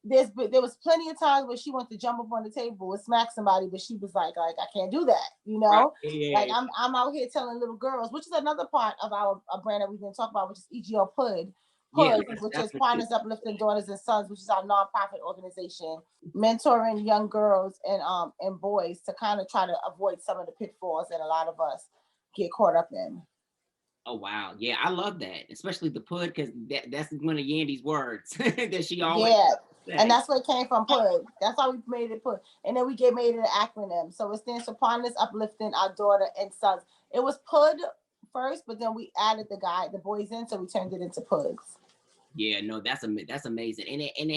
There was plenty of times where she wanted to jump up on the table and smack somebody, but she was like I can't do that, you know. Right. Yeah, like I'm out here telling little girls, which is another part of our brand that we didn't talk about, which is EGL PUD, which is Partners Uplifting Daughters and Sons, which is our nonprofit organization, mentoring young girls and boys to kind of try to avoid some of the pitfalls that a lot of us get caught up in. Oh wow, yeah, I love that, especially the PUD, because that's one of Yandy's words that she always. Yeah, and that's where it came from, PUD. That's how we made it PUD, and then we made it an acronym. So it stands for Partners Uplifting Our Daughter and Sons. It was PUD first, but then we added the boys in, so we turned it into PUDs. Yeah, no, that's amazing, and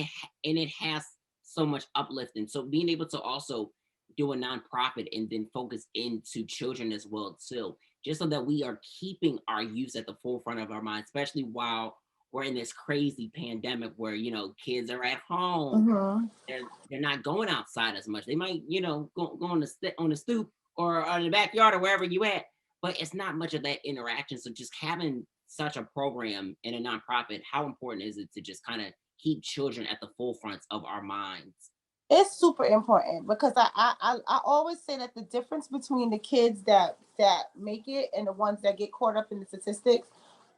it has so much uplifting. So being able to also do a nonprofit and then focus into children as well too, just so that we are keeping our youth at the forefront of our mind, especially while we're in this crazy pandemic where, you know, kids are at home. Mm-hmm. They're not going outside as much. They might, you know, go on the stoop or in the backyard or wherever you at, but it's not much of that interaction. So just having such a program in a nonprofit, how important is it to just kind of keep children at the forefront of our minds? It's super important, because I always say that the difference between the kids that make it and the ones that get caught up in the statistics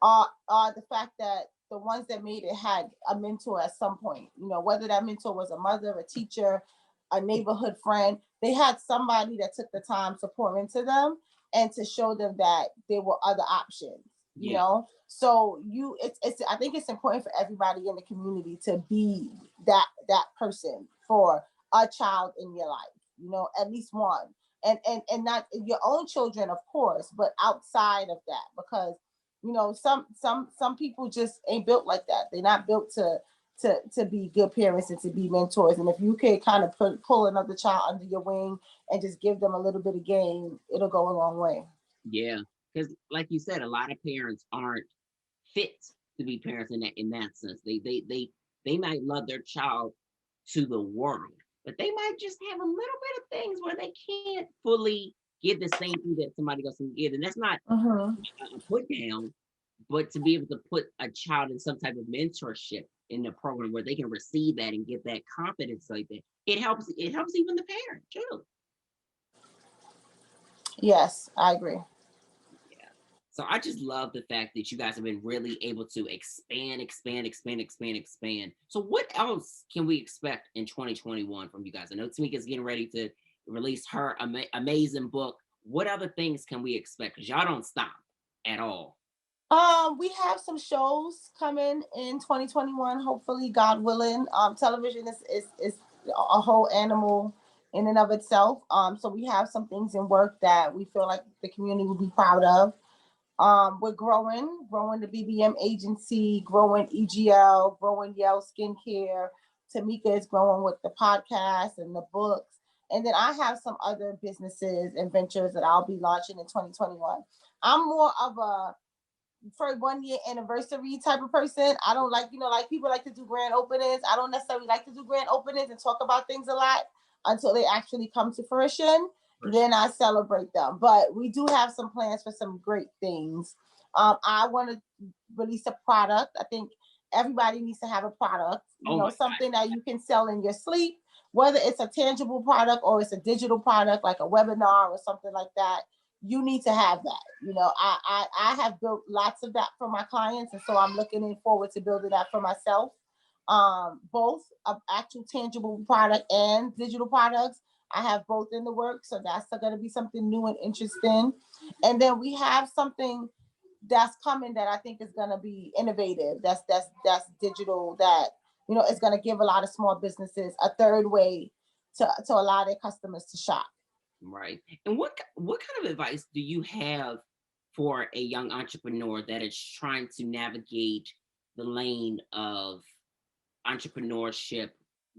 are the fact that the ones that made it had a mentor at some point. You know, whether that mentor was a mother, a teacher, a neighborhood friend, they had somebody that took the time to pour into them and to show them that there were other options. You know, so it's I think it's important for everybody in the community to be that person for a child in your life, you know, at least one, and not your own children, of course, but outside of that, because, you know, some people just ain't built like that. They're not built to be good parents and to be mentors. And if you can kind of pull another child under your wing and just give them a little bit of game, it'll go a long way. Yeah, because like you said, a lot of parents aren't fit to be parents in that sense. They might love their child to the world, but they might just have a little bit of things where they can't fully get the same thing that somebody else can get, and that's not a put down, but to be able to put a child in some type of mentorship in the program where they can receive that and get that confidence like that, it helps even the parent too. Yes, I agree. So I just love the fact that you guys have been really able to expand. So what else can we expect in 2021 from you guys? I know Tamika's getting ready to release her amazing book. What other things can we expect? Because y'all don't stop at all. We have some shows coming in 2021, hopefully, God willing. Television is a whole animal in and of itself. So we have some things in work that we feel like the community will be proud of. We're growing the BBM agency, growing EGL, growing Yale Skincare. Tamika is growing with the podcast and the books. And then I have some other businesses and ventures that I'll be launching in 2021. I'm more of a for 1 year anniversary type of person. I don't like, like people like to do grand openings. I don't necessarily like to do grand openings and talk about things a lot until they actually come to fruition. Then I celebrate them. But we do have some plans for some great things. I want to release a product. I think everybody needs to have a product, something that you can sell in your sleep, whether it's a tangible product or it's a digital product like a webinar or something like that. You need to have that. I have built lots of that for my clients, and so I'm looking forward to building that for myself. Both actual tangible product and digital products. I have both in the works, so that's going to be something new and interesting. And then we have something that's coming that I think is going to be innovative. That's digital. That it's going to give a lot of small businesses a third way to allow their customers to shop. Right. And what kind of advice do you have for a young entrepreneur that is trying to navigate the lane of entrepreneurship?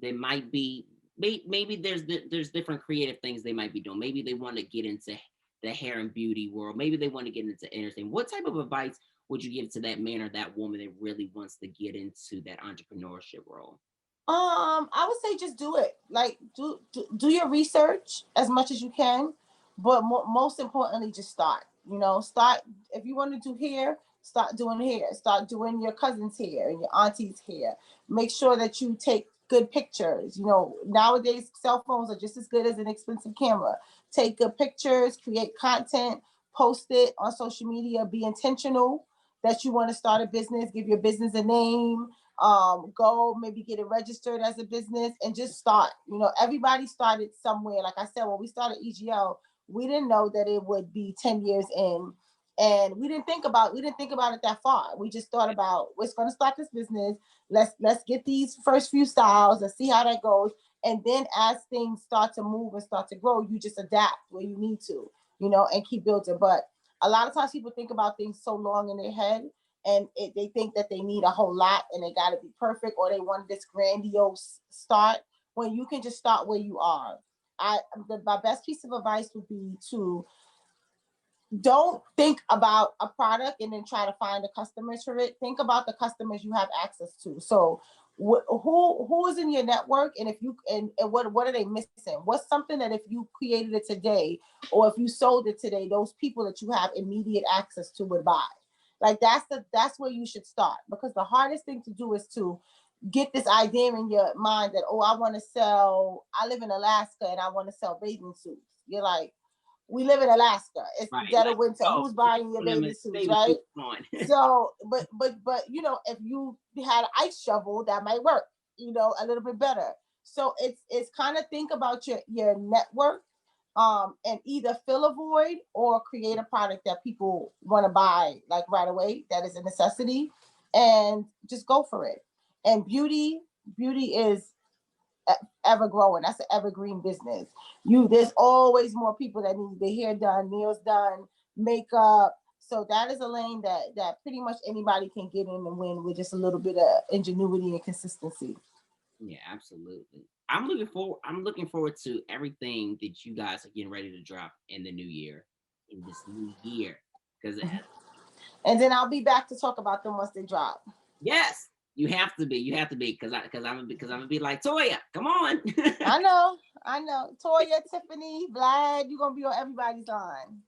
They might be, maybe there's different creative things they might be doing. Maybe they want to get into the hair and beauty world. Maybe they want to get into entertainment. What type of advice would you give to that man or that woman that really wants to get into that entrepreneurship role? I would say just do it. Like do your research as much as you can, but most importantly, just start. You know, start if you want to do hair, start doing hair. Start doing your cousin's hair and your auntie's hair. Make sure that you take good pictures. You know, nowadays cell phones are just as good as an expensive camera. Take good pictures, create content, post it on social media. Be intentional that you want to start a business. Give your business a name, go maybe get it registered as a business and just start. You know, everybody started somewhere. Like I said, when we started EGL, we didn't know that it would be 10 years in, and we didn't think about it that far. We just thought about we're going to start this business. Let's get these first few styles. Let's see how that goes. And then as things start to move and start to grow, you just adapt where you need to, you know, and keep building. But a lot of times people think about things so long in their head, and they think that they need a whole lot and they got to be perfect, or they want this grandiose start when you can just start where you are. My best piece of advice would be to don't think about a product and then try to find the customers for it. Think about the customers you have access to. So who is in your network, and if you and what are they missing? What's something that if you created it today or if you sold it today, those people that you have immediate access to would buy. Like that's where you should start, because the hardest thing to do is to get this idea in your mind that, oh, I live in Alaska and I want to sell bathing suits. You're like, we live in Alaska. It's Right. dead Like, of winter. oh, Who's buying your bathing suits, baby right? suit on. So, but you know, if you had an ice shovel, that might work, you know, a little bit better. So it's kind of think about your network, and either fill a void or create a product that people want to buy like right away. That is a necessity, and just go for it. And beauty is ever growing. That's an evergreen business. There's always more people that need their hair done, nails done, makeup. So that is a lane that pretty much anybody can get in and win with just a little bit of ingenuity and consistency. Yeah, absolutely. I'm looking forward to everything that you guys are getting ready to drop in the new year, in this new year. Because And then I'll be back to talk about them once they drop. yes, you have to be, because I'm gonna be like, Toya, come on. I know. Toya, Tiffany, Vlad, you're gonna be on everybody's line.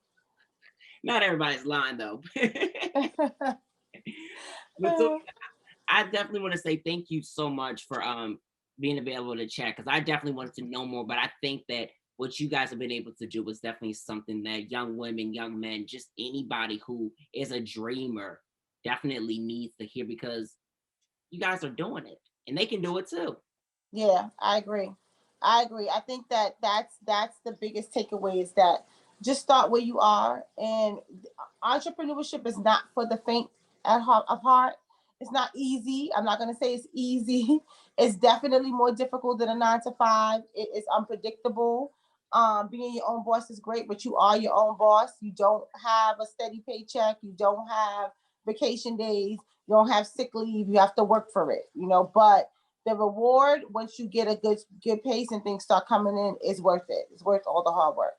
Not everybody's lying though. But so I definitely want to say thank you so much for being available to chat, because I definitely wanted to know more. But I think that what you guys have been able to do was definitely something that young women, young men, just anybody who is a dreamer definitely needs to hear, because you guys are doing it and they can do it too. Yeah, I agree. I agree. I think that that's the biggest takeaway is that just start where you are, and entrepreneurship is not for the faint of heart. It's not easy. I'm not going to say it's easy. It's definitely more difficult than a 9 to 5. It is unpredictable. Being your own boss is great, but you are your own boss. You don't have a steady paycheck. You don't have vacation days. You don't have sick leave. You have to work for it, you know, but the reward once you get a good pace and things start coming in is worth it. It's worth all the hard work.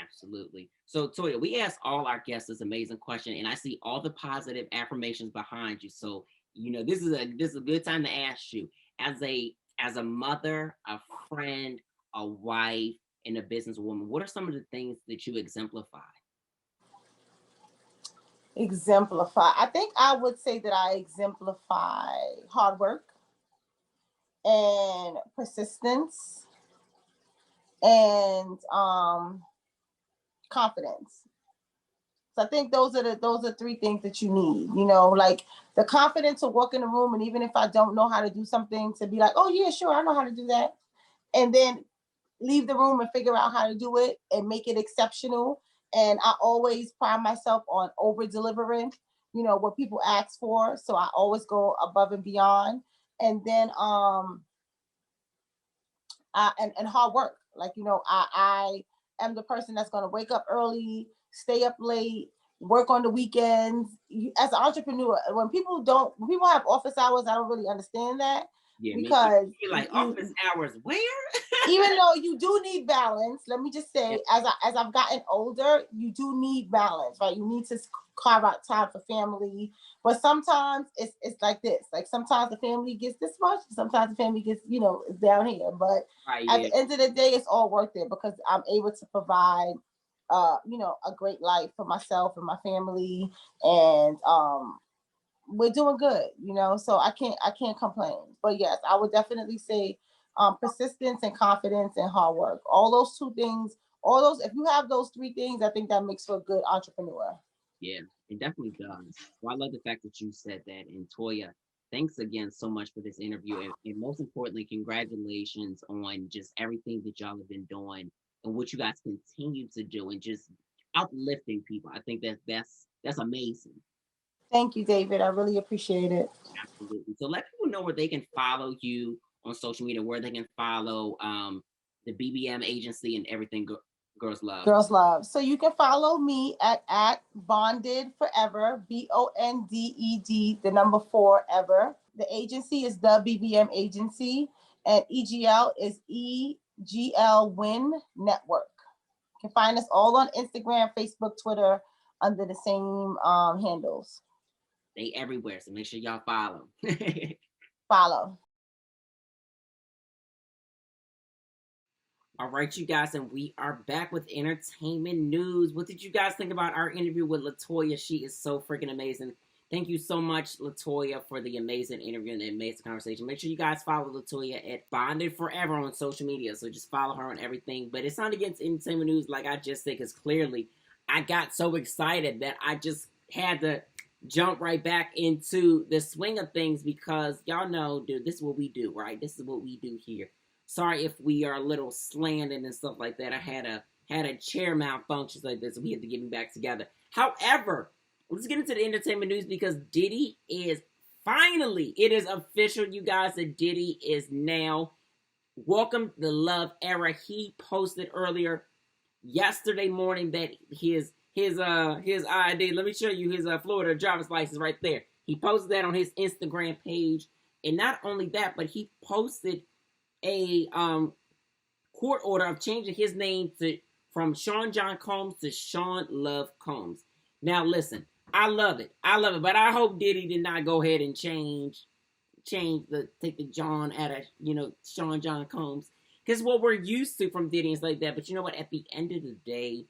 Absolutely. So Toya, we ask all our guests this amazing question, and I see all the positive affirmations behind you. So this is a good time to ask you, as a mother, a friend, a wife, and a businesswoman, what are some of the things that you exemplify? Exemplify. I think I would say that I exemplify hard work and persistence and confidence. So I think those are three things that you need. You know, like the confidence to walk in the room, and even if I don't know how to do something, to be like, oh yeah, sure, I know how to do that, and then leave the room and figure out how to do it and make it exceptional. And I always pride myself on over delivering, you know, what people ask for. So I always go above and beyond. And then and hard work. Like, you know, am the person that's going to wake up early, stay up late, work on the weekends. As an entrepreneur, when people have office hours, I don't really understand that. Yeah, because you're like office hours where? Even though you do need balance, let me just say, as I've gotten older, you do need balance, right? You need to carve out time for family, but sometimes it's like this. Like sometimes the family gets this much, sometimes the family gets down here. But at the end of the day, it's all worth it because I'm able to provide a great life for myself and my family, and we're doing good, so I can't complain. But yes, I would definitely say persistence and confidence and hard work. All those two things, if you have those three things, I think that makes for a good entrepreneur. Yeah, it definitely does. Well, I love the fact that you said that. And Toya, thanks again so much for this interview. And most importantly, congratulations on just everything that y'all have been doing and what you guys continue to do and just uplifting people. I think that's amazing. Thank you, David. I really appreciate it. Absolutely. So let people know where they can follow you on social media, where they can follow the BBM agency and everything Girls Love. Girls Love. So you can follow me at Bonded Forever, BONDED, the number 4 ever. The agency is the BBM agency, and EGL is EGL Win Network. You can find us all on Instagram, Facebook, Twitter under the same handles. They everywhere, so make sure y'all follow. Follow. All right, you guys, and we are back with entertainment news. What did you guys think about our interview with Latoya? She is so freaking amazing. Thank you so much, Latoya, for the amazing interview and the amazing conversation. Make sure you guys follow Latoya at Bonded Forever on social media. So just follow her on everything. But it's not against entertainment news, like I just said, because clearly I got so excited that I just had to jump right back into the swing of things because y'all know, dude, this is what we do, right? This is what we do here. Sorry if we are a little slanted and stuff like that. I had a chair malfunction like this, so we had to get me back together. However, let's get into the entertainment news because Diddy is finally, it is official, you guys, that Diddy is now welcome the love era. He posted earlier yesterday morning that his ID, let me show you his Florida driver's license right there. He posted that on his Instagram page, and not only that, but he posted a court order of changing his name from Sean John Combs to Sean Love Combs. Now listen, I love it, but I hope Diddy did not go ahead and take the John out of Sean John Combs, because what we're used to from Diddy is like that. But you know what? At the end of the day,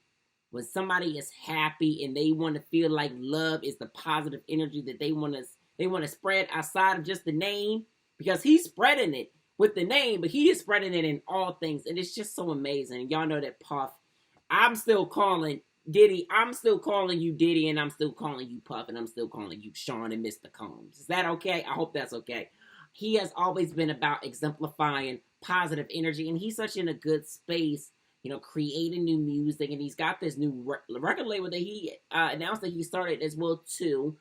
when somebody is happy and they want to feel like love is the positive energy that they want to spread outside of just the name, because he's spreading it with the name, but he is spreading it in all things, and it's just so amazing. And y'all know that Puff, I'm still calling Diddy, I'm still calling you Diddy, and I'm still calling you Puff, and I'm still calling you Sean and Mr. Combs. Is that okay? I hope that's okay. He has always been about exemplifying positive energy, and he's such in a good space, creating new music, and he's got this new record label that he announced that he started as well too,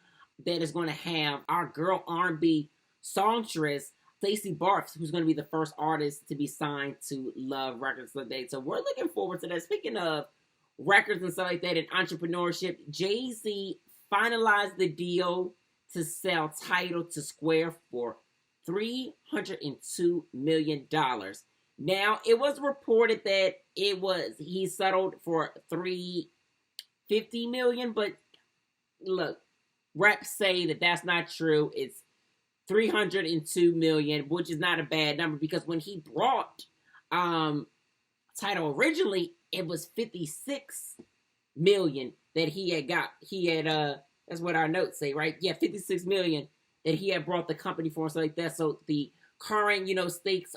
that is going to have our girl R&B songstress Stacey Bartz, who's going to be the first artist to be signed to Love Records today. So we're looking forward to that. Speaking of records and stuff like that and entrepreneurship, Jay-Z finalized the deal to sell Tidal to Square for $302 million. Now, it was reported that he settled for $350 million, but look, reps say that that's not true. It's $302 million, which is not a bad number, because when he brought Tidal originally, it was $56 million that he had got. That's what our notes say, right? Yeah, $56 million that he had brought the company for, so like that. So the current, stake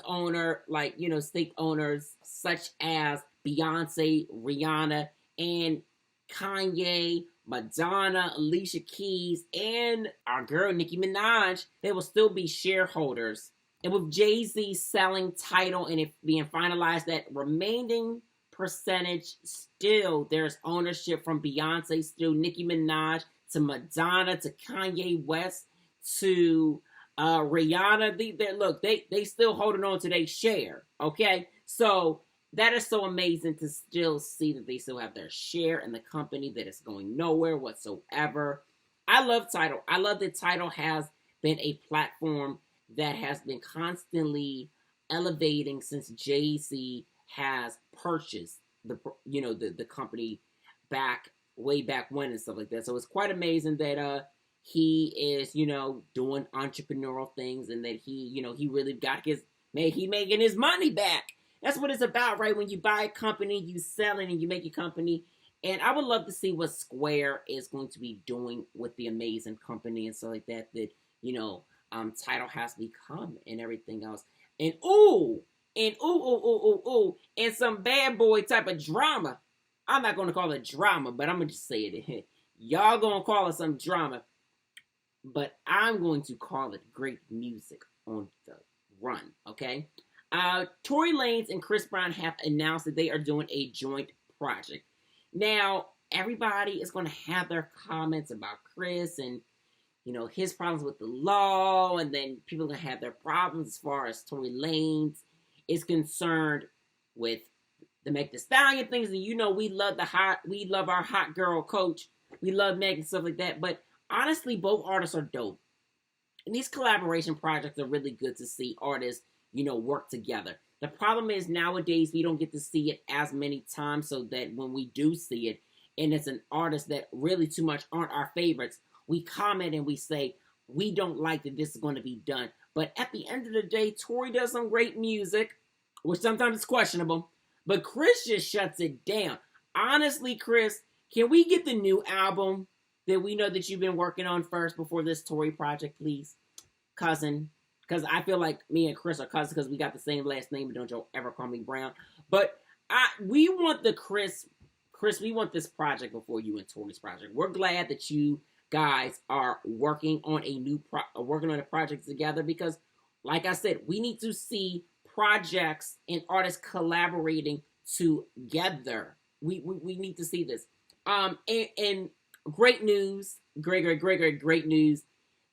owners such as Beyonce, Rihanna, and Kanye, Madonna, Alicia Keys, and our girl Nicki Minaj, they will still be shareholders. And with Jay-Z selling Tidal and it being finalized, that remaining percentage, still there's ownership from Beyonce, still Nicki Minaj, to Madonna, to Kanye West, to Rihanna. They still holding on to their share. Okay, so that is so amazing to still see that they still have their share in the company, that it's going nowhere whatsoever. I love Tidal. I love that Tidal has been a platform that has been constantly elevating since Jay-Z has purchased the company way back when and stuff like that. So it's quite amazing that he is doing entrepreneurial things, and that he really got he making his money back. That's what it's about, right? When you buy a company, you sell it and you make a company. And I would love to see what Square is going to be doing with the amazing company and stuff like that Tidal has become and everything else. And and some bad boy type of drama. I'm not going to call it drama, but I'm going to just say it. Y'all going to call it some drama. But I'm going to call it great music on the run, okay? Tory Lanez and Chris Brown have announced that they are doing a joint project. Now, everybody is going to have their comments about Chris and, his problems with the law, and then people are going to have their problems as far as Tory Lanez is concerned with the Meg Thee Stallion things. And we love our hot girl coach. We love Meg and stuff like that. But honestly, both artists are dope. And these collaboration projects are really good to see artists, work together. The problem is nowadays we don't get to see it as many times, so that when we do see it, and it's an artist that really too much aren't our favorites, we comment and we say, we don't like that this is going to be done. But at the end of the day, Tory does some great music, which sometimes is questionable, but Chris just shuts it down. Honestly, Chris, can we get the new album that we know that you've been working on first before this Tory project, please? Cousin. Because I feel like me and Chris are cousins because we got the same last name, but don't you ever call me Brown. But we want the Chris, we want this project before you and Tory's project. We're glad that you guys are working on a project together, because, like I said, we need to see projects and artists collaborating together. We need to see this. And great news, great news.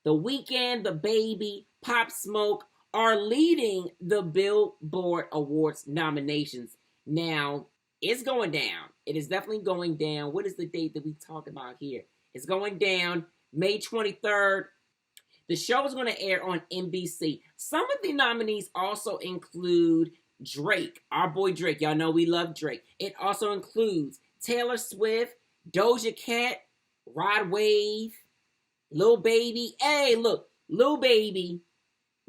The Weeknd, The Baby, Pop Smoke are leading the Billboard Awards nominations. Now, it's going down. It is definitely going down. What is the date that we talk about here? It's going down May 23rd. The show is going to air on NBC. Some of the nominees also include Drake, our boy Drake. Y'all know we love Drake. It also includes Taylor Swift, Doja Cat, Rod Wave, Lil Baby. Hey, look, Lil Baby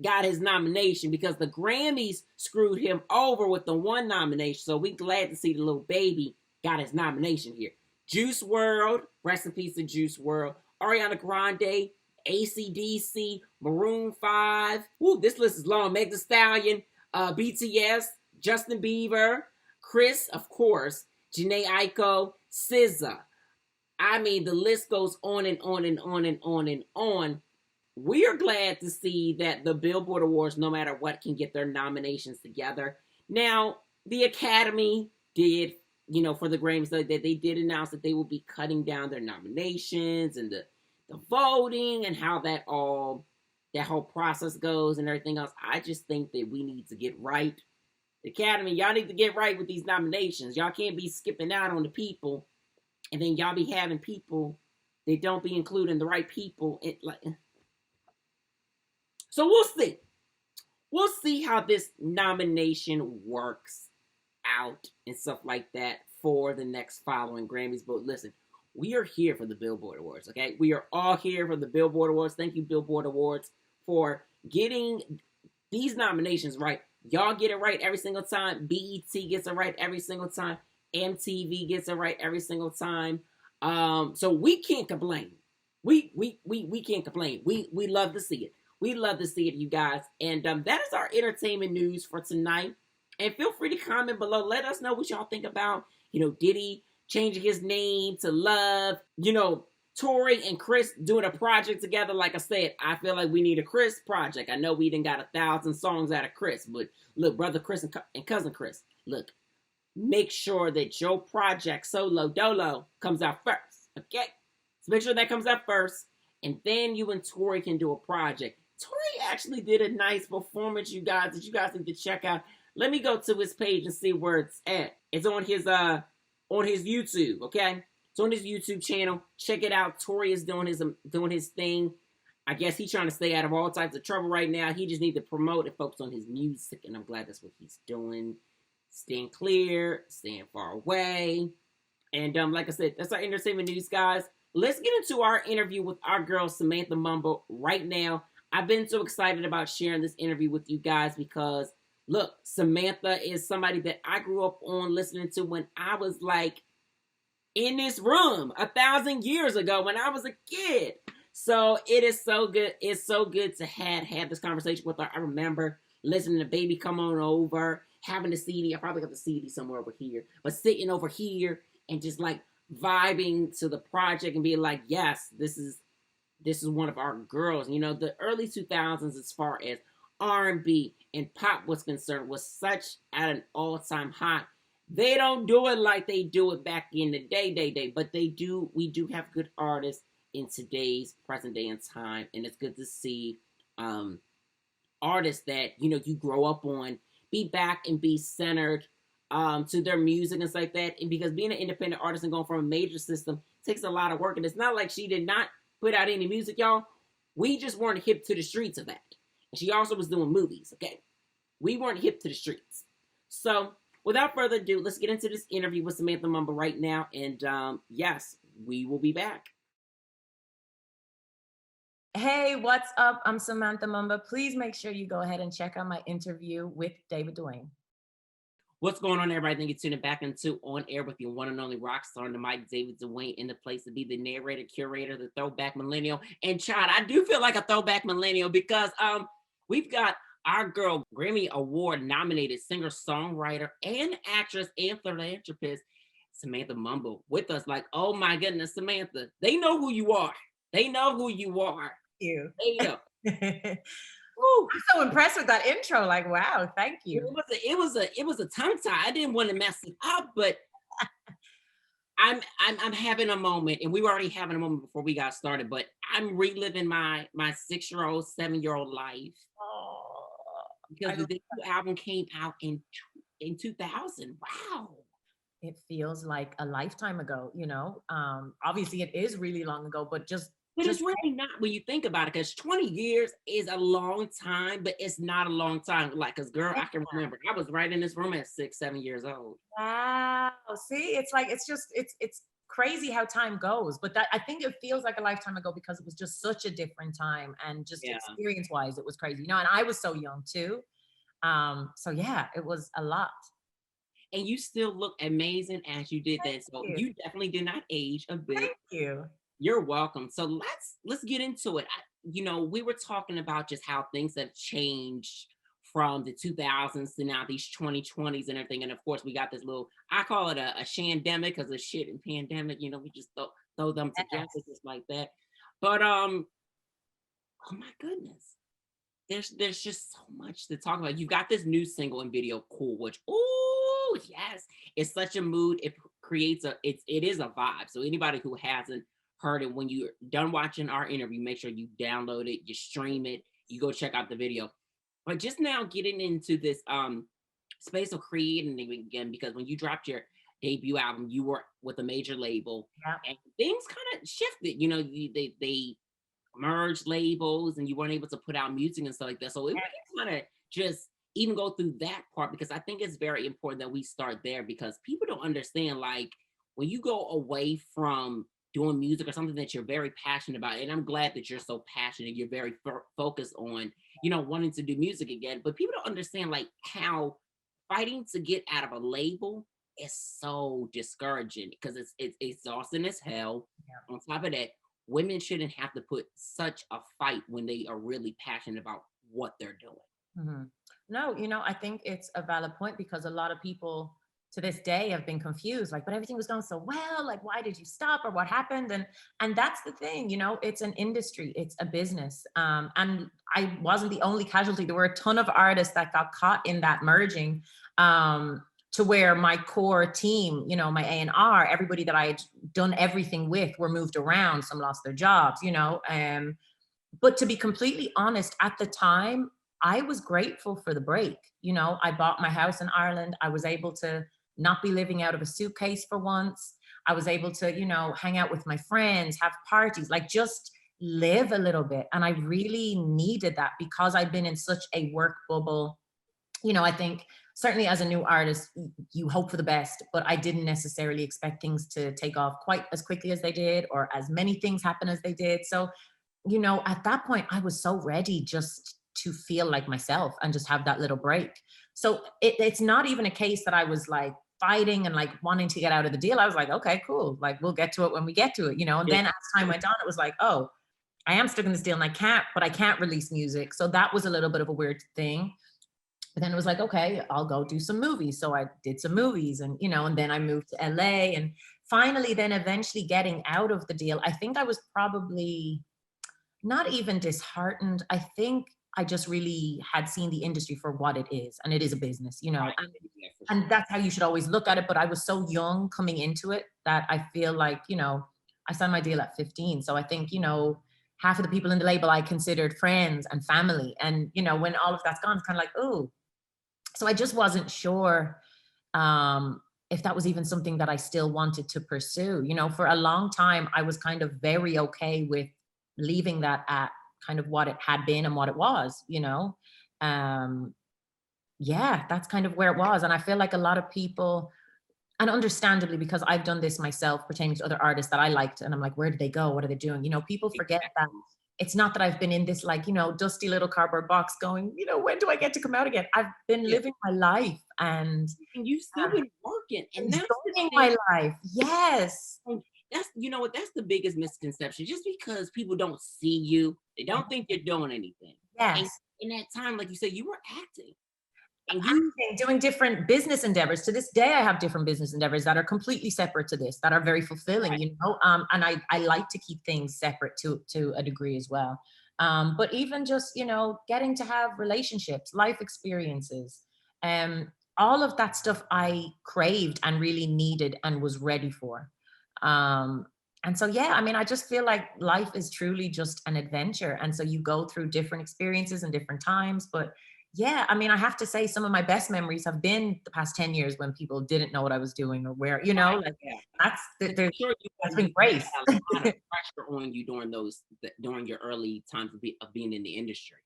got his nomination because the Grammys screwed him over with the one nomination. So we glad to see the Lil Baby got his nomination here. Juice WRLD, rest in peace to Juice WRLD. Ariana Grande, AC/DC, Maroon 5. Woo, this list is long. Meg Thee Stallion, BTS, Justin Bieber, Chris, of course, Jhené Aiko, SZA. I mean, the list goes on and on and on and on and on. We are glad to see that the Billboard Awards, no matter what, can get their nominations together. Now, the Academy did, for the Grammys, that they did announce that they will be cutting down their nominations and the voting and how that whole process goes and everything else. I just think that we need to get right. The Academy, y'all need to get right with these nominations. Y'all can't be skipping out on the people, and then y'all be having people that don't be including the right people. So we'll see. We'll see how this nomination works out and stuff like that for the next following Grammys. But listen, we are here for the Billboard Awards, okay? We are all here for the Billboard Awards. Thank you, Billboard Awards, for getting these nominations right. Y'all get it right every single time. BET gets it right every single time. MTV gets it right every single time. So we can't complain. We can't complain. We love to see it. We love to see it, you guys. And that is our entertainment news for tonight. And feel free to comment below. Let us know what y'all think about, Diddy changing his name to Love. Tory and Chris doing a project together. Like I said, I feel like we need a Chris project. I know we done got 1,000 songs out of Chris. But look, brother Chris and cousin Chris, look, make sure that your project, Solo Dolo, comes out first. Okay? So make sure that comes out first. And then you and Tory can do a project. Tory actually did a nice performance, you guys, that you guys need to check out. Let me go to his page and see where it's at. It's on his YouTube, okay? It's on his YouTube channel. Check it out. Tory is doing his thing. I guess he's trying to stay out of all types of trouble right now. He just needs to promote and focus on his music, and I'm glad that's what he's doing. Staying clear, staying far away. And like I said, that's our entertainment news, guys. Let's get into our interview with our girl, Samantha Mumba, right now. I've been so excited about sharing this interview with you guys because, look, Samantha is somebody that I grew up on listening to when I was like in this room 1,000 years ago when I was a kid. So it is so good. It's so good to have this conversation with her. I remember listening to Baby Come On Over, having the CD. I probably got the CD somewhere over here, but sitting over here and just like vibing to the project and being like, yes, this is one of our girls. You know, the early 2000s as far as R&B and pop was concerned was such at an all-time high. They don't do it like they do it back in the day, but we do have good artists in today's present day and time, and it's good to see artists that, you know, you grow up on be back and be centered to their music and stuff like that. And because being an independent artist and going from a major system takes a lot of work. And it's not like she did not put out any music, y'all. We just weren't hip to the streets of that. And she also was doing movies, okay? We weren't hip to the streets. So without further ado, let's get into this interview with Samantha Mumba right now. And yes, we will be back. Hey, what's up? I'm Samantha Mumba. Please make sure you go ahead and check out my interview with Duane. What's going on, everybody? Thank you for tuning back into On Air with your one and only rock star on the mic, Duane, in the place to be the narrator, curator, the throwback millennial. And child, I do feel like a throwback millennial because we've got our girl, Grammy Award nominated singer, songwriter, and actress and philanthropist, Samantha Mumba, with us. Like, oh my goodness, Samantha, they know who you are. They know who you are. You. They know. Ooh, I'm so impressed with that intro. Like, wow, thank you. It was a tongue tie. I didn't want to mess it up, but I'm having a moment, and we were already having a moment before we got started. But I'm reliving my 6-year-old, 7-year-old life because the debut album came out in 2000. Wow. It feels like a lifetime ago, you know. Obviously, it is really long ago, but it's really not when you think about it, because 20 years is a long time, but it's not a long time. Like, because girl, I can remember I was right in this room at 6-7 years old. Wow. See, it's like, it's crazy how time goes, but I think it feels like a lifetime ago because it was just such a different time, and just experience wise, it was crazy, you know, and I was so young too. So yeah, it was a lot. And you still look amazing as you did that. So you definitely did not age a bit. Thank you. You're welcome. So let's get into it. You know, we were talking about just how things have changed from the 2000s to now these 2020s and everything. And of course, we got this little, I call it a shandemic, because of shit and pandemic. You know, we just throw them together just like that. But oh my goodness, there's just so much to talk about. You got this new single and video, Cool, which yes, it's such a mood. It creates it is a vibe. So anybody who hasn't heard it, when you're done watching our interview, make sure you download it, you stream it, you go check out the video. But just now getting into this space of creating again, because when you dropped your debut album, you were with a major label, and things kind of shifted. You know, they merged labels, and you weren't able to put out music and stuff like that. So it kind of just even go through that part, because I think it's very important that we start there, because people don't understand, like, when you go away from doing music or something that you're very passionate about, and I'm glad that you're so passionate, you're very focused on, you know, wanting to do music again, but people don't understand, like, how fighting to get out of a label is so discouraging, because it's exhausting as hell. On top of that, women shouldn't have to put such a fight when they are really passionate about what they're doing. No, you know, I think it's a valid point, because a lot of people to this day have been confused, like, but everything was going so well, like, why did you stop, or what happened? And that's the thing, you know, it's an industry, it's a business. And I wasn't the only casualty. There were a ton of artists that got caught in that merging, to where my core team, you know, my A&R, everybody that I had done everything with, were moved around. Some lost their jobs, you know. But to be completely honest, at the time, I was grateful for the break. You know, I bought my house in Ireland. I was able to not be living out of a suitcase for once. I was able to, you know, hang out with my friends, have parties, like just live a little bit. And I really needed that because I've been in such a work bubble. You know, I think certainly as a new artist, you hope for the best, but I didn't necessarily expect things to take off quite as quickly as they did or as many things happen as they did. So, you know, at that point, I was so ready just to feel like myself and just have that little break. So it's not even a case that I was like fighting and like wanting to get out of the deal. I was like, okay, cool. Like we'll get to it when we get to it, you know? And then as time went on, it was like, oh, I am stuck in this deal and I can't release music. So that was a little bit of a weird thing. But then it was like, okay, I'll go do some movies. So I did some movies and, you know, and then I moved to LA and finally then eventually getting out of the deal. I think I was probably not even disheartened. I think I just really had seen the industry for what it is, and it is a business, you know, Right. and that's how you should always look at it. But I was so young coming into it that I feel like, you know, I signed my deal at 15. So I think, you know, half of the people in the label I considered friends and family. And, you know, when all of that's gone, it's kind of like, oh, so I just wasn't sure if that was even something that I still wanted to pursue. You know, for a long time, I was kind of very okay with leaving that at kind of what it had been and what it was, you know. Um, yeah, that's kind of where it was. And I feel like a lot of people, and understandably, because I've done this myself pertaining to other artists that I liked, and I'm like, where did they go? What are they doing? You know, people forget that it's not that I've been in this like, you know, dusty little cardboard box going, you know, when do I get to come out again? I've been living my life and you've still been working, and that's enjoying my life. Yes. That's, you know what, that's the biggest misconception. Just because people don't see you, they don't think you're doing anything. And Yes. in that time, like you said, you were acting. And Acting, doing different business endeavors. To this day, I have different business endeavors that are completely separate to this, that are very fulfilling, Right. you know. And I like to keep things separate to a degree as well. But even just, you know, getting to have relationships, life experiences, all of that stuff I craved and really needed and was ready for. And so, yeah, I mean, I just feel like life is truly just an adventure. And so you go through different experiences and different times, but yeah, I mean, I have to say some of my best memories have been the past 10 years when people didn't know what I was doing or where, you know, like Yeah. that's I'm sure that's been great. had a lot of pressure on you during your early times of being in the industry.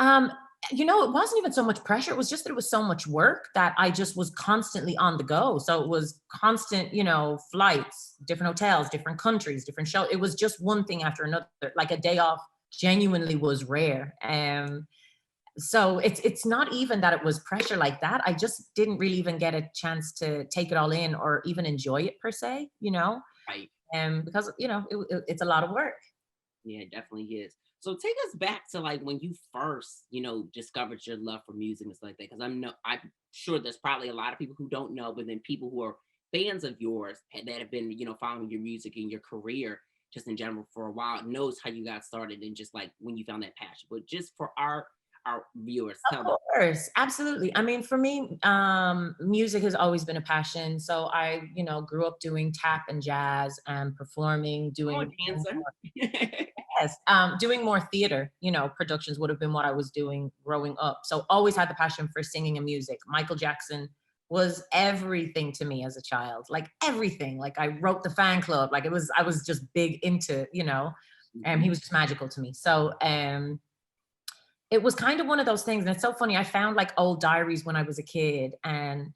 Um, you know, it wasn't even so much pressure. It was just that it was so much work that I just was constantly on the go. So it was constant, you know, flights, different hotels, different countries, different shows. It was just one thing after another. Like a day off genuinely was rare. So it's not even that it was pressure like that. I just didn't really even get a chance to take it all in or even enjoy it per se, you know, Right. because, you know, it's a lot of work. Yeah, it definitely is. So take us back to like when you first, you know, discovered your love for music and stuff like that. Because I'm sure there's probably a lot of people who don't know, but then people who are fans of yours that have been, you know, following your music and your career just in general for a while knows how you got started and just like when you found that passion. But just for our viewers, tell them. Of course, absolutely. I mean, for me, music has always been a passion. So I, you know, grew up doing tap and jazz and performing, doing Dancer. yes, doing more theater, you know, productions would have been what I was doing growing up. So always had the passion for singing and music. Michael Jackson was everything to me as a child, like everything. Like I wrote the fan club, like I was just big into, you know, and he was just magical to me. So, it was kind of one of those things. And it's so funny. I found like old diaries when I was a kid and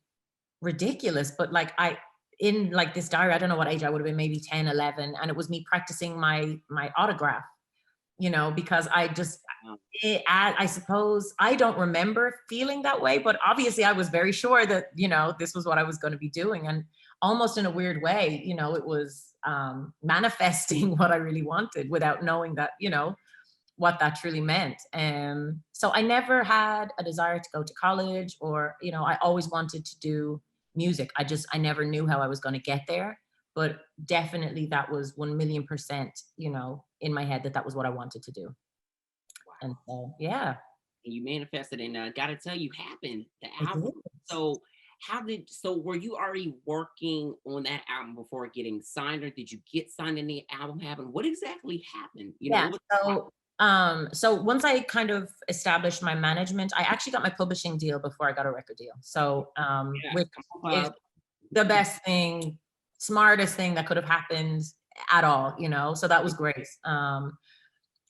ridiculous, but like in like this diary, I don't know what age I would have been, maybe 10, 11. And it was me practicing my autograph, you know, because I suppose I don't remember feeling that way, but obviously I was very sure that, you know, this was what I was going to be doing. And almost in a weird way, you know, it was manifesting what I really wanted without knowing that, you know, what that truly meant. So I never had a desire to go to college or, you know, I always wanted to do music. I never knew how I was going to get there, but definitely that was 1,000,000%, you know, in my head that was what I wanted to do. Wow. And so, yeah. And you manifested and gotta tell you happened the I album. did. So were you already working on that album before getting signed, or did you get signed and the album happened? What exactly happened? You know, Yeah. So So once I kind of established my management, I actually got my publishing deal before I got a record deal. So, Yes, which come on, is Pub. the best thing, smartest thing that could have happened at all, you know? So that was great.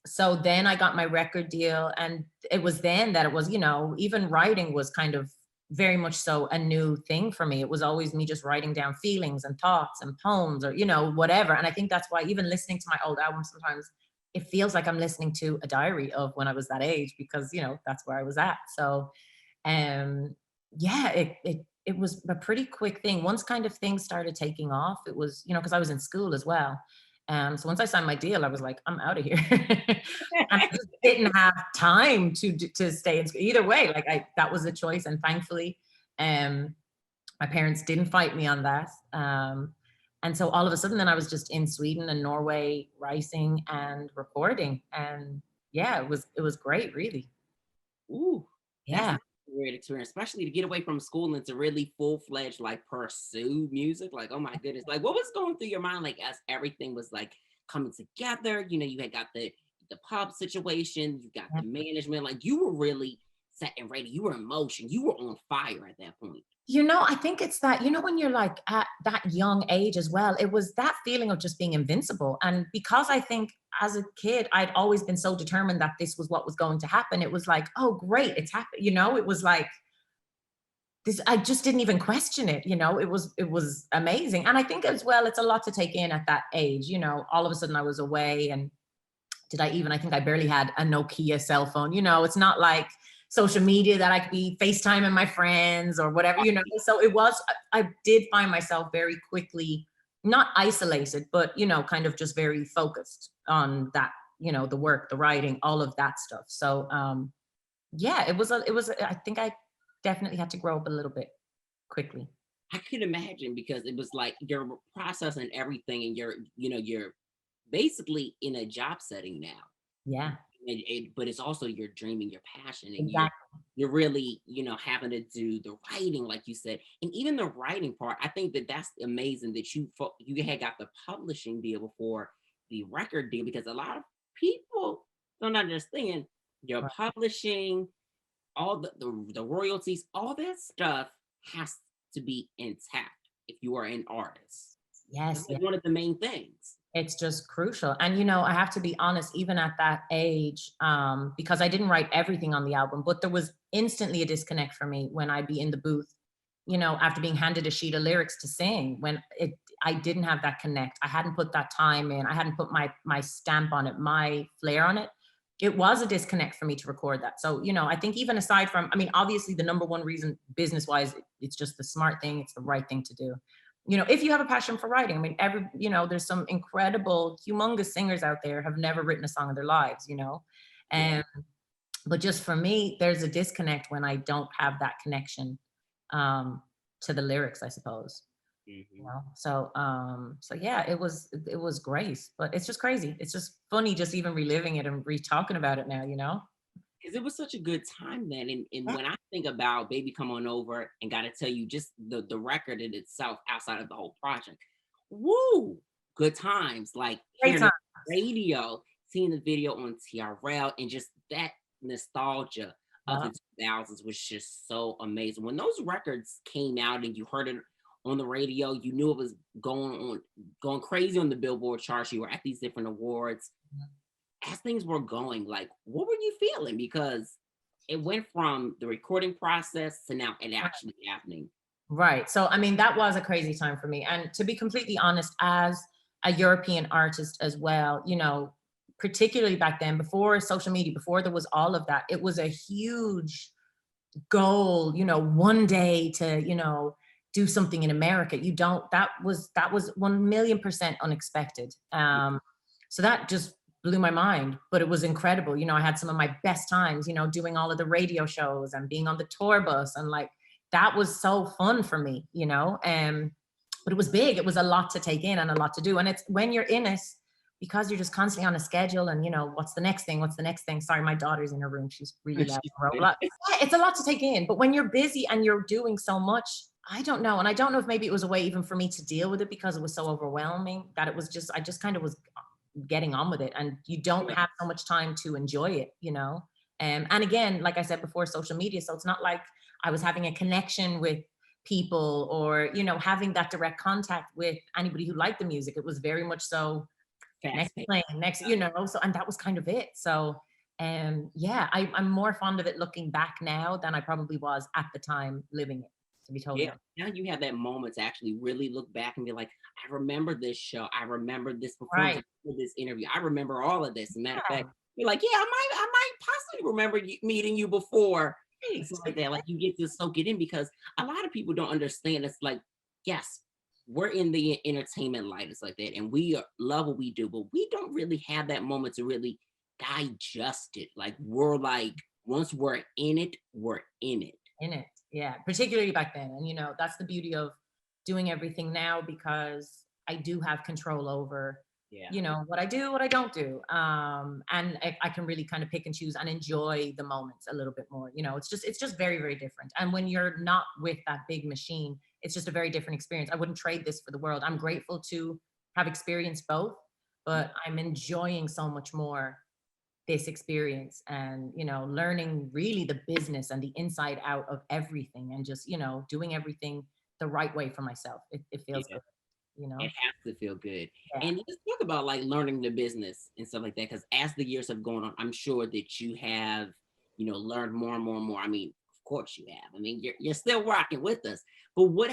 So then I got my record deal, and it was then that it was, you know, even writing was kind of very much so a new thing for me. It was always me just writing down feelings and thoughts and poems or, you know, whatever. And I think that's why even listening to my old albums sometimes it feels like I'm listening to a diary of when I was that age, because, you know, that's where I was at. So yeah, it was a pretty quick thing. Once kind of things started taking off, it was, you know, because I was in school as well. So once I signed my deal, I was like, I'm out of here. And I just didn't have time to stay in school. Either way, like that was a choice. And thankfully, my parents didn't fight me on that. And so all of a sudden then I was just in Sweden and Norway writing and recording. And yeah, it was great, really. Ooh, that's Yeah. a great experience, especially to get away from school and to really full-fledged like pursue music. Like, oh my goodness, like what was going through your mind like as everything was like coming together? You know, you had got the pub situation, you got the management, like you were really set and ready. You were in motion. You were on fire at that point. You know, I think it's that, you know, when you're like at that young age as well, it was that feeling of just being invincible. And because I think as a kid, I'd always been so determined that this was what was going to happen. It was like, oh, great, it's happened. You know, it was like this, I just didn't even question it. You know, it was amazing. And I think as well, it's a lot to take in at that age. You know, all of a sudden I was away, and I think I barely had a Nokia cell phone. You know, it's not like social media that I could be FaceTiming my friends or whatever, you know. So it was, I did find myself very quickly, not isolated, but, you know, kind of just very focused on that, you know, the work, the writing, all of that stuff. So yeah, I think I definitely had to grow up a little bit quickly. I could imagine because it was like you're processing everything and you're basically in a job setting now. Yeah, But it's also your dream and your passion, and exactly. you're really having to do the writing, like you said, and even the writing part. I think that's amazing that you had got the publishing deal before the record deal, because a lot of people don't understand your Right. publishing, all the royalties, all that stuff has to be intact if you are an artist. That's Yes, like one of the main things. it's just crucial. And, you know, I have to be honest, even at that age, because I didn't write everything on the album, but there was instantly a disconnect for me when I'd be in the booth, you know, after being handed a sheet of lyrics to sing, when I didn't have that connect. I hadn't put that time in. I hadn't put my stamp on it, my flair on it. It was a disconnect for me to record that. So, you know, I think even aside from, I mean, obviously the number one reason business wise, it's just the smart thing. It's the right thing to do, you know, if you have a passion for writing. I mean, you know, there's some incredible, humongous singers out there have never written a song in their lives, you know. Yeah. And but just for me, there's a disconnect when I don't have that connection um to the lyrics, I suppose. You Mhm. know, so yeah, it was great, but it's just crazy. It's just funny just even reliving it and re-talking about it now, you know. 'Cause it was such a good time then, and when I think about Baby Come On Over, and gotta tell you, just the record in itself outside of the whole project, woo! Good times, like Great hearing time. it on the radio, seeing the video on TRL, and just that nostalgia of Yeah. the 2000s was just so amazing. When those records came out and you heard it on the radio, you knew it was going crazy on the Billboard charts. You were at these different awards. As things were going, like, what were you feeling? Because it went from the recording process to now it actually happening. Right. So, I mean, that was a crazy time for me. And to be completely honest, as a European artist as well, you know, particularly back then, before social media, before there was all of that, it was a huge goal, you know, one day to, you know, do something in America. You don't, that was 1,000,000% unexpected. So that just blew my mind, but it was incredible. You know, I had some of my best times, you know, doing all of the radio shows and being on the tour bus, and like that was so fun for me, you know. But it was big. It was a lot to take in and a lot to do. And it's when you're in it, because you're just constantly on a schedule and, you know, what's the next thing? What's the next thing? Sorry, my daughter's in her room. She's really loud. Yeah, it's a lot to take in. But when you're busy and you're doing so much, I don't know. And I don't know if maybe it was a way even for me to deal with it because it was so overwhelming that it was just, I just kind of was getting on with it, and you don't have so much time to enjoy it, you know. And again, like I said before, social media, so it's not like I was having a connection with people, or, you know, having that direct contact with anybody who liked the music. It was very much so next plane, next, you know. So, and that was kind of it. So yeah, I'm more fond of it looking back now than I probably was at the time living it, to be totally honest. Now you have that moment to actually really look back and be like, I remember this show. I remember this performance. Right. I remember this interview. I remember all of this. As a matter of Yeah. fact, you're like, yeah, I might possibly remember meeting you before. Right. Stuff like that. Like, you get to soak it in, because a lot of people don't understand. It's like, yes, we're in the entertainment light. It's like that. And love what we do, but we don't really have that moment to really digest it. Like, we're like, once we're in it, we're in it. In it. Yeah, particularly back then. And, you know, that's the beauty of doing everything now, because I do have control over, you know, what I do, what I don't do. And I can really kind of pick and choose and enjoy the moments a little bit more. You know, it's just very, very different. And when you're not with that big machine, it's just a very different experience. I wouldn't trade this for the world. I'm grateful to have experienced both, but I'm enjoying so much more this experience, and, you know, learning really the business and the inside out of everything, and just, you know, doing everything the right way for myself. It feels good, you know. It has to feel good. Yeah. And let's talk about like learning the business and stuff like that. Because as the years have gone on, I'm sure that you have, you know, learned more and more and more. I mean, of course you have. I mean, you're still rocking with us. But what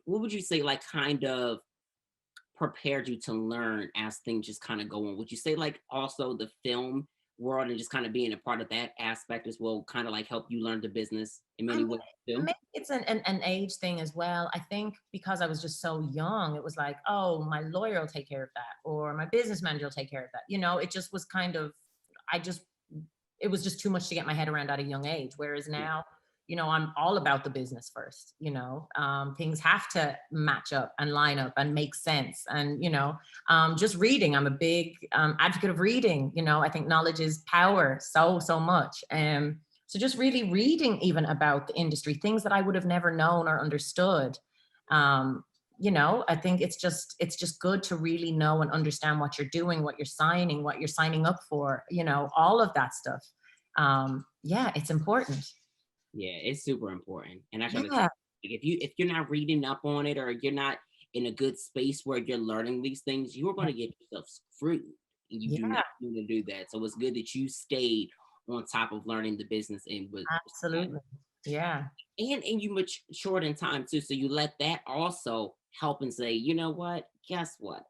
would you say, like, kind of prepared you to learn as things just kind of go on? Would you say like also the film world and just kind of being a part of that aspect as well, kind of like help you learn the business in I many mean, ways too? maybe it's an age thing as well. I think because I was just so young, it was like, oh, my lawyer will take care of that, or my business manager will take care of that. You know, it just was kind of, I just, it was just too much to get my head around at a young age. Whereas now, you know, I'm all about the business first. You know, things have to match up and line up and make sense. And, you know, just reading, I'm a big advocate of reading. You know, I think knowledge is power so much. So just really reading even about the industry, things that I would have never known or understood. You know, I think it's just good to really know and understand what you're doing, what you're signing up for, you know, all of that stuff. Yeah, it's important. Yeah, it's super important. And I try to tell Yeah, you, if you're not reading up on it, or you're not in a good space where you're learning these things, you're going to get yourself screwed. And you do yeah, not want to do that. So it's good that you stayed on top of learning the business, and with absolutely. Yeah, and you matured in time too. So you let that also help and say, you know what? Guess what?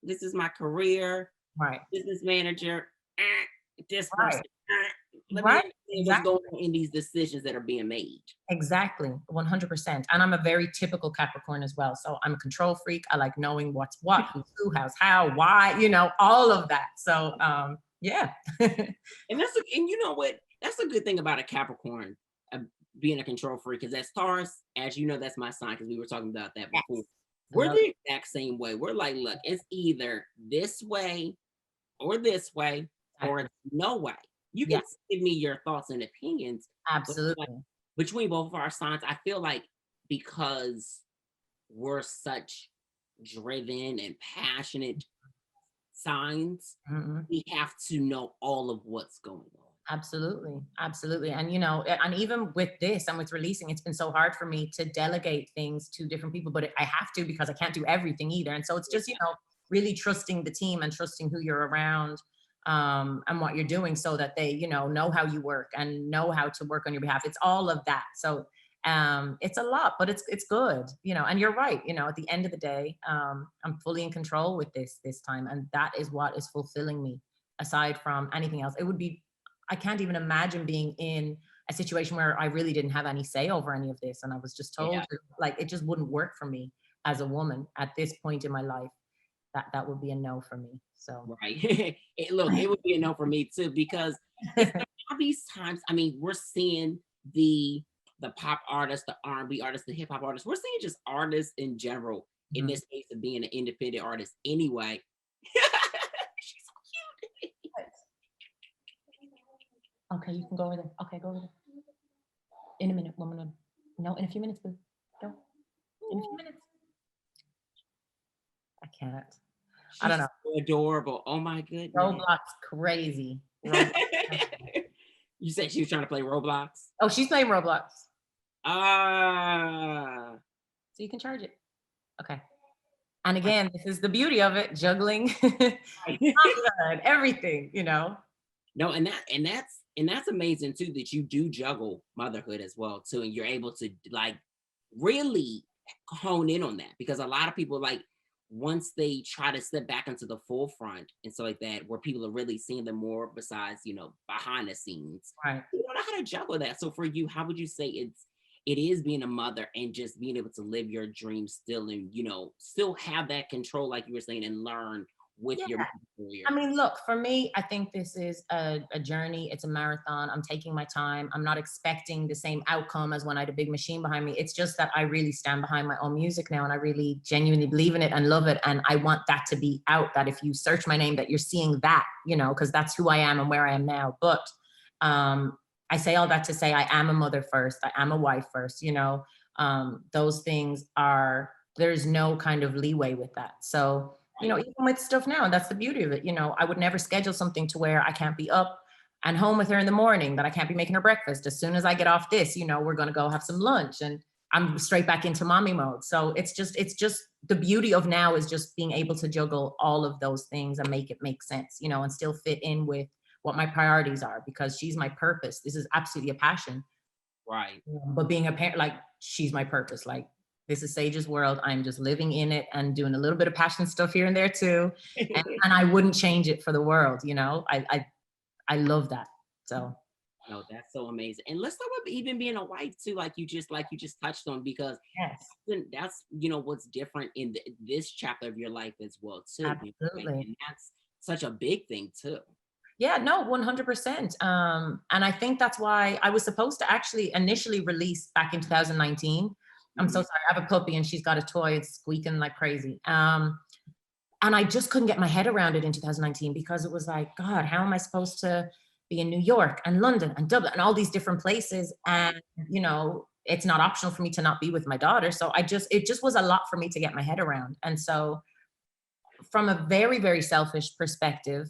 This is my career, right, business manager. This person. right, Let me right. understand what's Exactly. going on in these decisions that are being made. Exactly, 100%. And I'm a very typical Capricorn as well. So I'm a control freak. I like knowing what's what, who's who, how's how, why, you know, all of that. So yeah. And you know what? That's a good thing about a Capricorn, uh, being a control freak, because as Taurus, as you know, that's my sign, because we were talking about that Yes. before. I We're love the exact same way. We're like, look, it's either this way or this way, or exactly. it's no way. You Yeah, can give me your thoughts and opinions, but like, absolutely. between both of our signs, I feel like, because we're such driven and passionate signs, Mhm. we have to know all of what's going on. Absolutely. Absolutely. And, you know, and even with this and with releasing, it's been so hard for me to delegate things to different people, but I have to, because I can't do everything either. And so it's just, you know, really trusting the team and trusting who you're around, and what you're doing, so that they, you know how you work and know how to work on your behalf. It's all of that. So it's a lot, but it's good, you know. And you're right, you know, at the end of the day, I'm fully in control with this time, and that is what is fulfilling me. Aside from anything else, it would be, I can't even imagine being in a situation where I really didn't have any say over any of this, and I was just told Yeah. like it just wouldn't work for me as a woman at this point in my life. That would be a no for me. So Right. Look, it would be a no for me too, because it's now these times. I mean, we're seeing the pop artists, the R&B artists, the hip hop artists. We're seeing just artists in general in Mhm. this space of being an independent artist. Anyway, she's so cute. Okay, you can go over there. Okay, go over there. In a minute, woman. No, in a few minutes, boo. Go. In a few minutes. I can't. I She's don't know. adorable. Oh my goodness. Roblox crazy. Roblox. You said she was trying to play Roblox? Oh, she's playing Roblox. Ah. So you can charge it. Okay. And again, this is the beauty of it, juggling, motherhood, everything, you know. No, and that's amazing too, that you do juggle motherhood as well too, and you're able to like really hone in on that, because a lot of people, like, once they try to step back into the forefront and stuff like that, where people are really seeing them more besides, behind the scenes, Right. you don't know how to juggle that. So for you, how would you say it is being a mother and just being able to live your dreams still, and still have that control, like you were saying, and learn with Yeah. your career? I mean, look, for me, I think this is a journey. It's a marathon. I'm taking my time. I'm not expecting the same outcome as when I had a big machine behind me. It's just that I really stand behind my own music now, and I really genuinely believe in it and love it. And I want that to be out, that if you search my name, that you're seeing that, because that's who I am and where I am now. But I say all that to say I am a mother first. I am a wife first, those things there's no kind of leeway with that. So, even with stuff now, that's the beauty of it. I would never schedule something to where I can't be up and home with her in the morning, that I can't be making her breakfast. As soon as I get off this, we're going to go have some lunch, and I'm straight back into mommy mode. So it's just the beauty of now is just being able to juggle all of those things and make it make sense, and still fit in with what my priorities are, because she's my purpose. This is absolutely a passion. Right. But being a parent, like, she's my purpose. Like, this is Sage's world. I'm just living in it and doing a little bit of passion stuff here and there too. And I wouldn't change it for the world. I love that. So. No, that's so amazing. And let's talk about even being a wife too, like you just touched on, because Yes, that's what's different in this chapter of your life as well too. absolutely. And that's such a big thing too. Yeah, no, 100%. And I think that's why I was supposed to actually initially release back in 2019. I'm so sorry. I have a puppy and she's got a toy. It's squeaking like crazy. And I just couldn't get my head around it in 2019, because it was like, God, how am I supposed to be in New York and London and Dublin and all these different places? And, it's not optional for me to not be with my daughter. So it just was a lot for me to get my head around. And so from a very, very selfish perspective,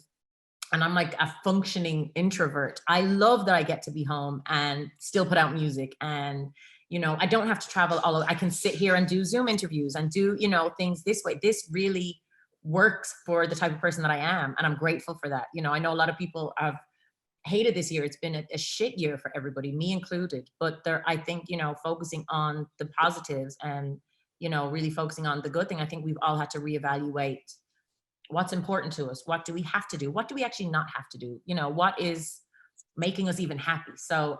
and I'm like a functioning introvert, I love that I get to be home and still put out music. And I don't have to travel all over. I can sit here and do Zoom interviews and do, things this way. This really works for the type of person that I am. And I'm grateful for that. I know a lot of people have hated this year. It's been a shit year for everybody, me included. But I think, focusing on the positives and, really focusing on the good thing, I think we've all had to reevaluate what's important to us. What do we have to do? What do we actually not have to do? What is making us even happy? So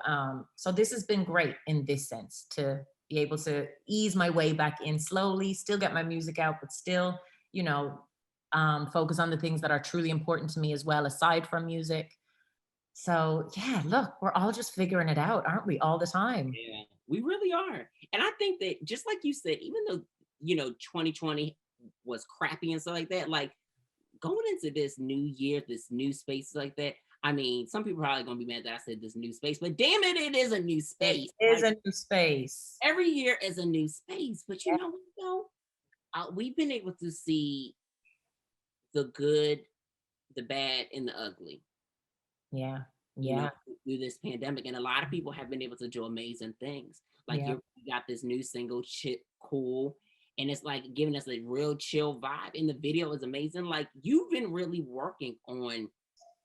this has been great in this sense, to be able to ease my way back in slowly, still get my music out, but still, focus on the things that are truly important to me as well, aside from music. So yeah, look, we're all just figuring it out, aren't we, all the time? Yeah, we really are. And I think that, just like you said, even though, 2020 was crappy and stuff like that, like, going into this new year, this new space like that, I mean, some people are probably going to be mad that I said this new space, but damn it, it is a new space. It is a new space. Every year is a new space. But you know what, though? We've been able to see the good, the bad, and the ugly. Yeah. Through this pandemic. And a lot of people have been able to do amazing things. Like, you got this new single, Cool. And it's like giving us a real chill vibe. And the video is amazing. Like, you've been really working on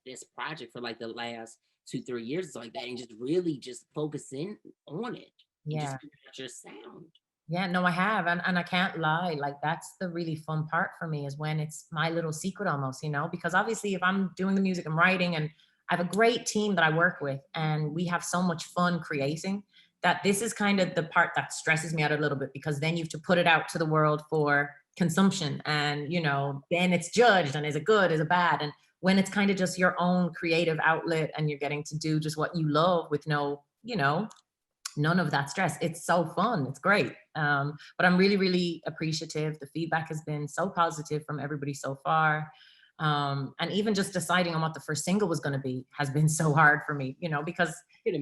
this project for like the last 2-3 years, like that, and just really just focusing on it. Yeah. And just your sound. Yeah, no, I have. And I can't lie. Like, that's the really fun part for me, is when it's my little secret almost, because obviously if I'm doing the music, I'm writing, and I have a great team that I work with, and we have so much fun creating, that this is kind of the part that stresses me out a little bit, because then you have to put it out to the world for consumption, and then it's judged, and is it good, is it bad? And when it's kind of just your own creative outlet and you're getting to do just what you love with no, none of that stress, it's so fun, it's great. But I'm really, really appreciative. The feedback has been so positive from everybody so far. And even just deciding on what the first single was going to be has been so hard for me, because it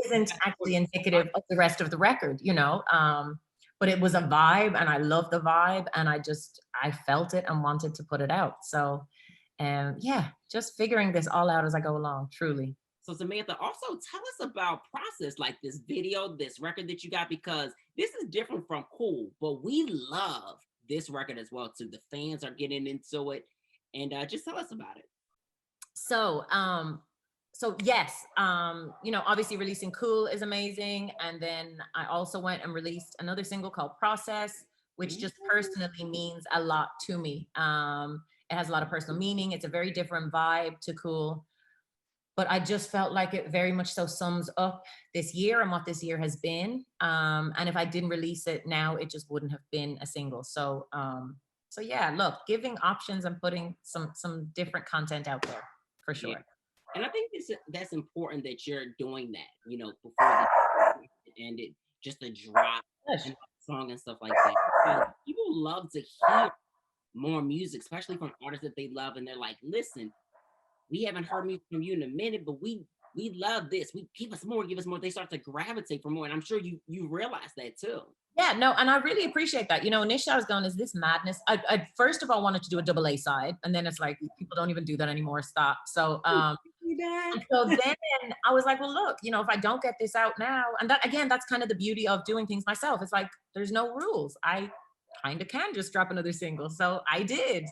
isn't actually indicative of the rest of the record, but it was a vibe, and I love the vibe, and I felt it and wanted to put it out. So And yeah, just figuring this all out as I go along, truly. So Samantha, also tell us about process like this video, this record that you got, because this is different from Cool, but we love this record as well too. The fans are getting into it, and just tell us about it. So, so yes, obviously releasing Cool is amazing. And then I also went and released another single called Process, which just personally means a lot to me. It has a lot of personal meaning. It's a very different vibe to Cool. But I just felt like it very much so sums up this year and what this year has been. And if I didn't release it now, it just wouldn't have been a single. So yeah, look, giving options and putting some different content out there for sure. Yeah. And I think that's important that you're doing that, before the ended, just to drop a song and stuff like that. Because people love to hear more music, especially from artists that they love, and they're like, listen, we haven't heard music from you in a minute, but we love this. We give us more, give us more. They start to gravitate for more. And I'm sure you realize that too. Yeah, no, and I really appreciate that. Initially I was going, is this madness? I first of all wanted to do a double A side, and then it's like, people don't even do that anymore. Stop. So so then I was like, well, look, if I don't get this out now, and that again, that's kind of the beauty of doing things myself. It's like, there's no rules. I kind of can just drop another single. So I did.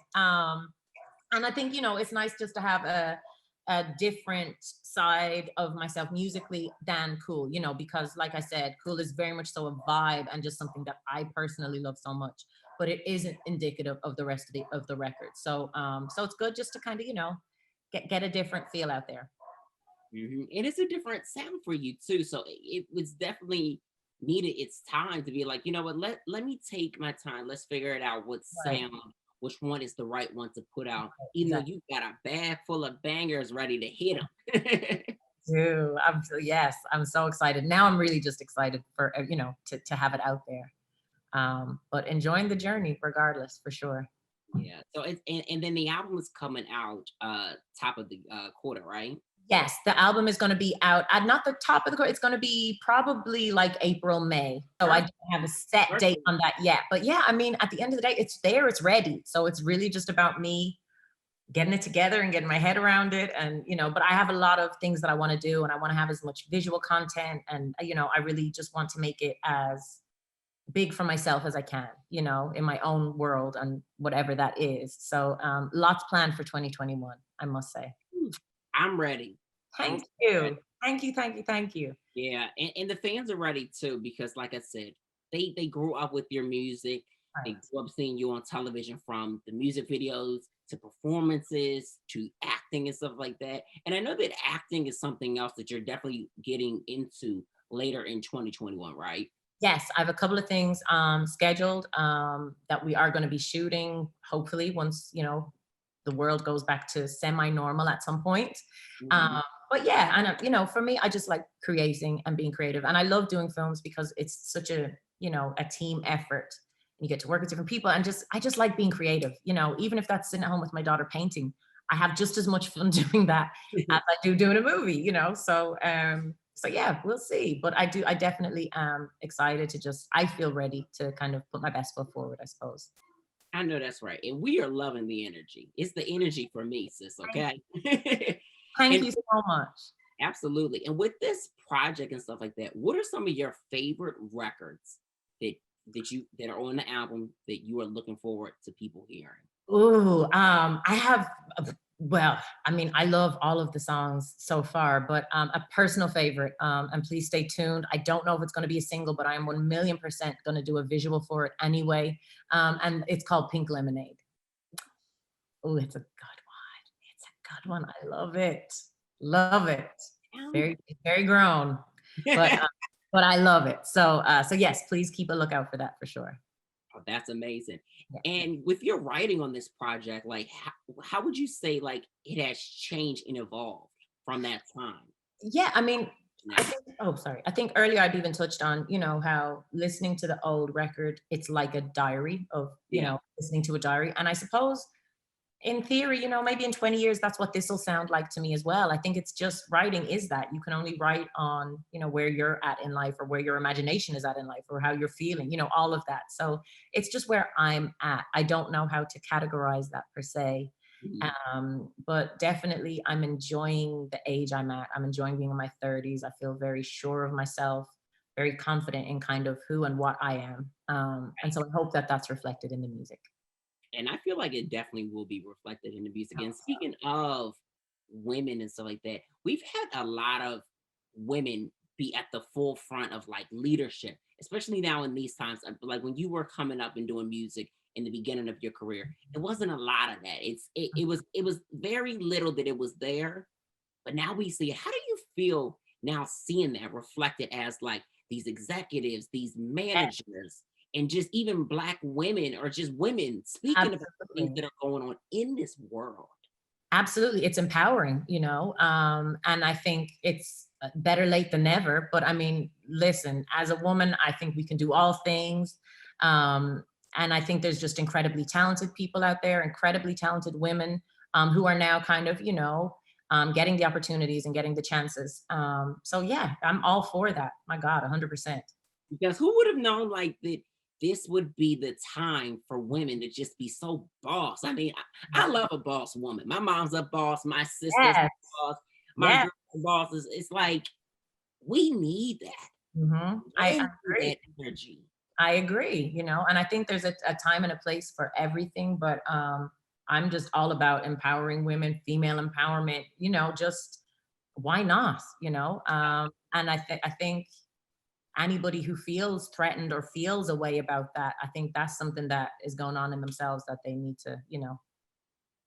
And I think, it's nice just to have a different side of myself musically than Cool, because like I said, Cool is very much so a vibe and just something that I personally love so much, but it isn't indicative of the rest of the record. So so it's good just to kind of, get a different feel out there. And it's a different sound for you too. So it was definitely needed its time to be like, you know what, let me take my time. Let's figure it out what sound, which one is the right one to put out, even though you got a bag full of bangers ready to hit them. Dude, I'm so excited. Now I'm really just excited for, to have it out there. But enjoying the journey regardless, for sure. Yeah. So and then the album is coming out top of the quarter, right? Yes, the album is going to be out at not the top of the quarter. It's going to be probably like April, May. So I don't have a set date on that yet. But yeah, I mean, at the end of the day, it's there, it's ready. So it's really just about me getting it together and getting my head around it. And, but I have a lot of things that I want to do, and I want to have as much visual content. And, I really just want to make it as big for myself as I can, in my own world and whatever that is. So lots planned for 2021, I must say. I'm ready. Thank you. Thank you. Yeah, and the fans are ready too, because like I said, they grew up with your music. Right. They grew up seeing you on television, from the music videos to performances to acting and stuff like that. And I know that acting is something else that you're definitely getting into later in 2021, right? Yes, I have a couple of things scheduled that we are going to be shooting, hopefully once, the world goes back to semi-normal at some point. But yeah, and for me, I just like creating and being creative. And I love doing films because it's such a team effort. You get to work with different people, and I just like being creative, even if that's sitting at home with my daughter painting. I have just as much fun doing that as I do doing a movie, So yeah, we'll see. But I definitely am excited I feel ready to kind of put my best foot forward, I suppose. I know that's right. And we are loving the energy. It's the energy for me, sis, okay? Thank you so much. Absolutely. And with this project and stuff like that, what are some of your favorite records that are on the album that you are looking forward to people hearing? Ooh, I have, I love all of the songs so far, but a personal favorite, and please stay tuned. I don't know if it's going to be a single, but I am 1,000,000% going to do a visual for it anyway. And it's called Pink Lemonade. Oh, it's a good one. I love it. Love it. Very, very grown, but I love it. So yes, please keep a lookout for that for sure. Oh, that's amazing. Yeah. And with your writing on this project, like how would you say like it has changed and evolved from that time? Yeah, I mean, I think earlier I'd even touched on, how listening to the old record, it's like a diary of, listening to a diary. And I suppose in theory, maybe in 20 years, that's what this will sound like to me as well. I think it's just writing is that you can only write on, where you're at in life, or where your imagination is at in life, or how you're feeling, all of that. So it's just where I'm at. I don't know how to categorize that per se. But definitely I'm enjoying the age I'm at. I'm enjoying being in my 30s. I feel very sure of myself, very confident in kind of who and what I am. And so I hope that that's reflected in the music. And I feel like it definitely will be reflected in the music. And speaking of women and stuff like that, we've had a lot of women be at the forefront of like leadership, especially now in these times. Like when you were coming up and doing music in the beginning of your career, it wasn't a lot of that. It was very little that it was there, but now we see it. How do you feel now seeing that reflected as like these executives, these managers, and just even Black women or just women speaking about the things that are going on in this world? Absolutely. It's empowering, and I think it's better late than never. But I mean, listen, as a woman, I think we can do all things. And I think there's just incredibly talented people out there, incredibly talented women who are now kind of, getting the opportunities and getting the chances. So yeah, I'm all for that. My God, 100%. Because who would have known like that this would be the time for women to just be so boss? I mean, I love a boss woman. My mom's a boss, my sister's a Yes. boss, my Yes. girl's bosses. It's like we need that. I Women need agree. that energy. I agree, and I think there's a time and a place for everything, but I'm just all about empowering women, female empowerment, just why not, and I think anybody who feels threatened or feels a way about that, I think that's something that is going on in themselves that they need to,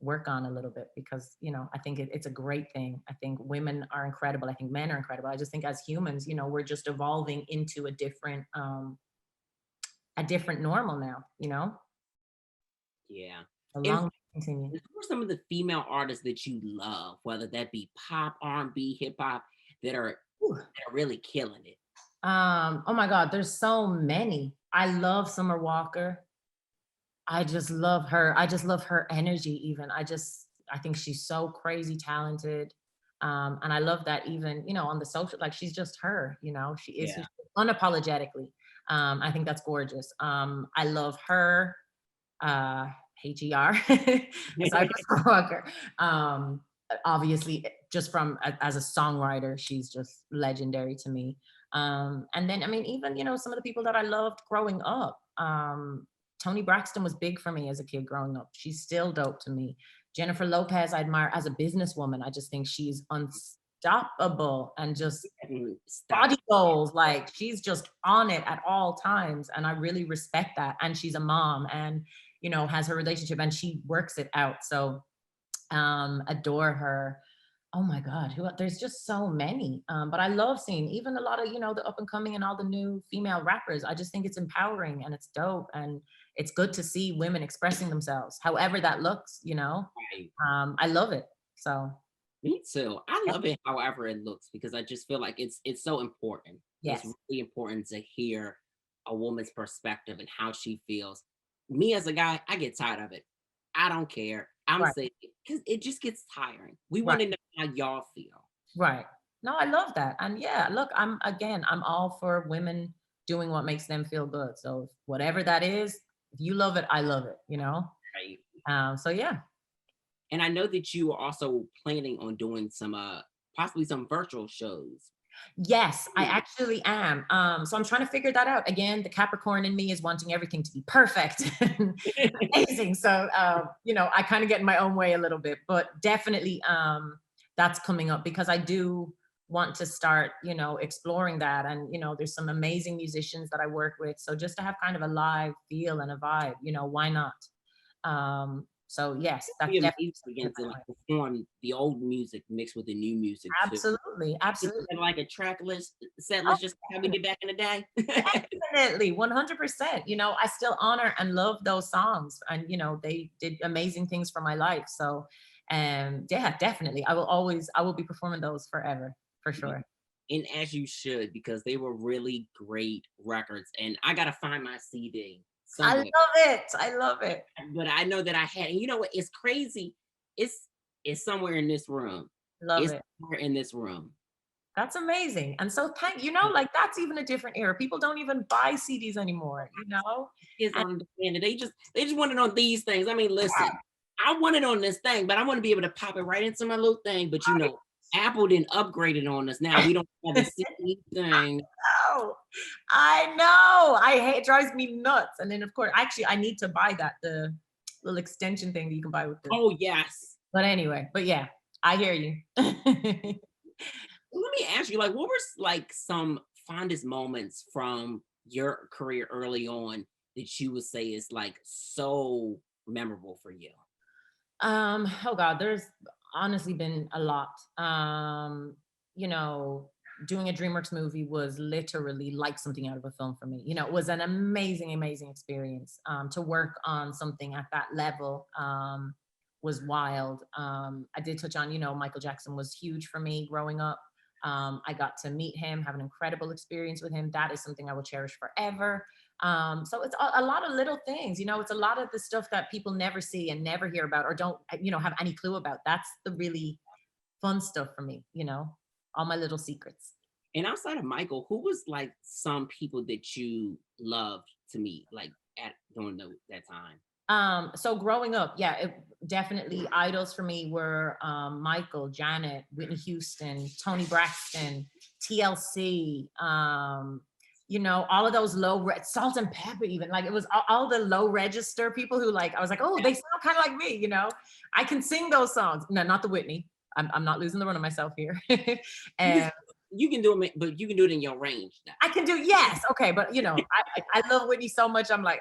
work on a little bit because, I think it's a great thing. I think women are incredible. I think men are incredible. I just think as humans, we're just evolving into a different normal now, Yeah. a And long way to continue. who are some of the female artists that you love, whether that be pop, R&B, hip hop, that are Ooh. that are really killing it? Oh my God, there's so many. I love Summer Walker. I just love her. I just love her energy, even. I think she's so crazy talented. And I love that even, on the social, like she's just her, she is who Yeah. she is, unapologetically. I think that's gorgeous. I love her. HER, Cypress Walker. Obviously, just from as a songwriter, she's just legendary to me. And then, I mean, even some of the people that I loved growing up. Toni Braxton was big for me as a kid growing up. She's still dope to me. Jennifer Lopez, I admire as a businesswoman. I just think she's unstoppable and just body goals. Like she's just on it at all times. And I really respect that. And she's a mom and, has her relationship and she works it out. So adore her. Oh my God, there's just so many. But I love seeing even a lot of, the up and coming and all the new female rappers. I just think it's empowering and it's dope. And it's good to see women expressing themselves, however that looks, Right. I love it. So Me too. I love it however it looks because I just feel like it's so important. yes. It's really important to hear a woman's perspective and how she feels. Me as a guy, I get tired of it. I don't care. I'm Right. saying because it just gets tiring. We Right. want to know how y'all feel. Right. No, I love that. And yeah, look, I'm all for women doing what makes them feel good. So whatever that is, if you love it, I love it, Right. So yeah. And I know that you are also planning on doing some possibly some virtual shows. Yes, I actually am. So I'm trying to figure that out. Again, the Capricorn in me is wanting everything to be perfect and amazing. So I kind of get in my own way a little bit, but definitely that's coming up because I do want to start, exploring that. And, there's some amazing musicians that I work with. So just to have kind of a live feel and a vibe, why not? So yes, that's Be definitely amazing again to like perform the old music mixed with the new music too. absolutely, absolutely. Like a track list, set Oh, list, just how we did back in the day. definitely, 100%. I still honor and love those songs, and they did amazing things for my life. So, yeah, definitely, I will be performing those forever, for sure. And as you should, because they were really great records. And I gotta find my CD I somewhere. love it. I love it. But I know that I had, and you know what? It's crazy. It's somewhere in this room. Love It's it. somewhere in this room. That's amazing. And so like that's even a different era. People don't even buy CDs anymore, Kids don't understand it. They just want to know these things. I mean, listen, I want it on this thing, but I want to be able to pop it right into my little thing. But you know, Apple didn't upgrade it on us. Now we don't have the CD thing. Oh, I know. I hate it. Drives me nuts. And then of course, actually, I need to buy that the little extension thing that you can buy with the. Oh yes. But anyway, but yeah, I hear you. Let me ask you, like, what were like some fondest moments from your career early on that you would say is like so memorable for you? Oh God, there's honestly been a lot. You know, doing a DreamWorks movie was literally like something out of a film for me. You know, it was an amazing, amazing experience. To work on something at that level was wild. I did touch on, you know, Michael Jackson was huge for me growing up. I got to meet him, have an incredible experience with him. That is something I will cherish forever. So it's a lot of little things, you know, it's a lot of the stuff that people never see and never hear about or don't, you know, have any clue about. That's the really fun stuff for me, you know, all my little secrets. And outside of Michael, who was like some people that you loved to meet, like at during that time? So growing up, yeah, definitely idols for me were Michael, Janet, Whitney Houston, Toni Braxton, TLC, you know, all of those Salt and Pepper, even like it was all the low register people who like, I was like, oh, they sound kind of like me, you know, I can sing those songs. No, not the Whitney. I'm not losing the run of myself here. And you can do it, but you can do it in your range now. I can do, yes. Okay. But you know, I love Whitney so much. I'm like,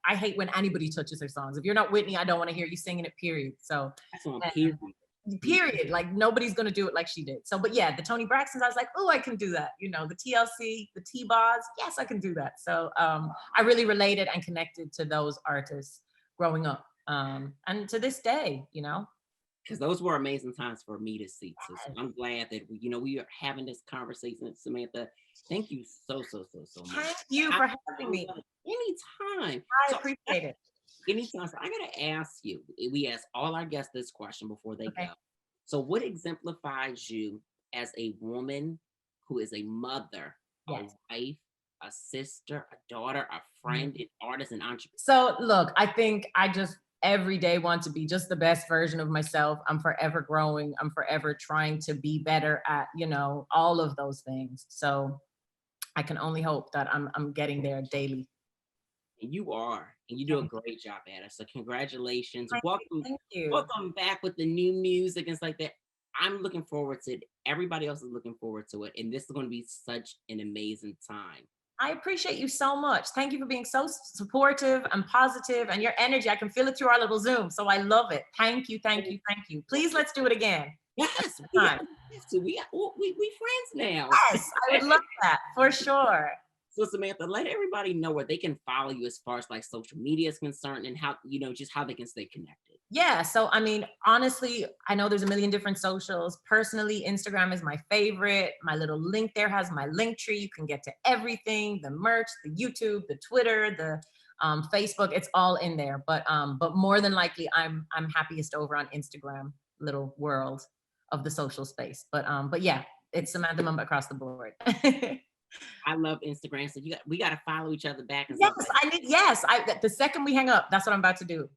I hate when anybody touches her songs. If you're not Whitney, I don't want to hear you singing it, period. So that's on period. Period. Like nobody's going to do it like she did. So, but yeah, the Toni Braxtons, I was like, oh, I can do that. You know, the TLC, the T-Boz, yes, I can do that. So I really related and connected to those artists growing up. And to this day, you know. Because those were amazing times for me to see. So I'm glad that we are having this conversation, Samantha. Thank you so much. Thank you for having me. Anytime. I appreciate it. Anytime. So I gotta ask you. We ask all our guests this question before they go. So, what exemplifies you as a woman who is a mother, a wife, a sister, a daughter, a friend, an artist, an entrepreneur? So, look, I think I just every day want to be just the best version of myself. I'm forever growing. I'm forever trying to be better at, you know, all of those things. So I can only hope that I'm getting there daily. And you are, and you do a great job at it. So congratulations. Thank you. Welcome back with the new music and stuff like that. I'm looking forward to it. Everybody else is looking forward to it. And this is going to be such an amazing time. I appreciate you so much. Thank you for being so supportive and positive, and your energy. I can feel it through our little Zoom. So I love it. Thank you. Please, let's do it again. Yes. We friends now. Yes, I would love that for sure. So Samantha, let everybody know where they can follow you as far as like social media is concerned and how, you know, just how they can stay connected. Yeah. So, I mean, honestly, I know there's a million different socials. Personally, Instagram is my favorite. My little link there has my link tree. You can get to everything, the merch, the YouTube, the Twitter, the Facebook, it's all in there. But more than likely, I'm happiest over on Instagram, little world of the social space. But yeah, it's Samantha Mumba across the board. I love Instagram. So we got to follow each other back. And yes, the second we hang up, that's what I'm about to do.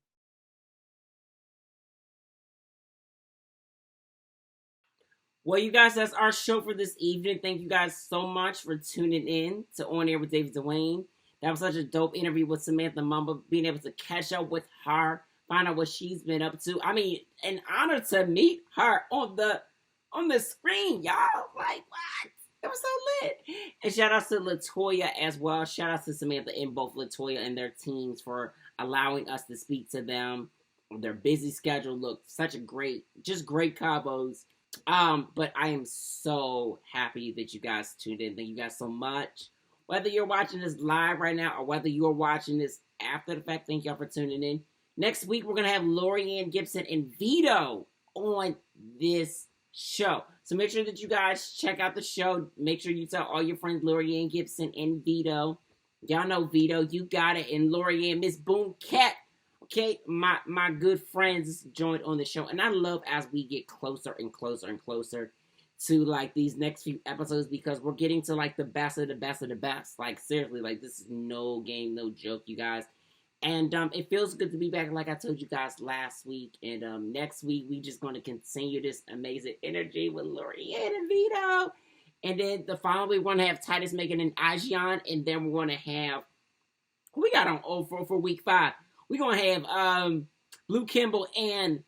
Well, you guys, that's our show for this evening. Thank you guys so much for tuning in to On Air with David Duane. That was such a dope interview with Samantha Mumba, being able to catch up with her, find out what she's been up to. I mean, an honor to meet her on the screen, y'all. Like, what? It was so lit. And shout out to Latoya as well. Shout out to Samantha and both Latoya and their teams for allowing us to speak to them. Their busy schedule. Look, such a great combos. But I am so happy that you guys tuned in. Thank you guys so much. Whether you're watching this live right now or whether you're watching this after the fact, thank y'all for tuning in. Next week, we're going to have Lorianne Gibson and Vito on this show. So make sure that you guys check out the show. Make sure you tell all your friends Lorianne Gibson and Vito. Y'all know Vito, you got it. And Lorianne, Miss Boone Cat. Okay, my good friends joined on the show. And I love as we get closer and closer and closer to like these next few episodes, because we're getting to like the best of the best of the best. Like seriously, like this is no game, no joke, you guys. And it feels good to be back, like I told you guys last week. And next week, we just going to continue this amazing energy with Lori and Vito. And then the following week, we're going to have Titus Megan and Ajian. And then we're going to have, who we got on for week 5? We're going to have Blue Kimball and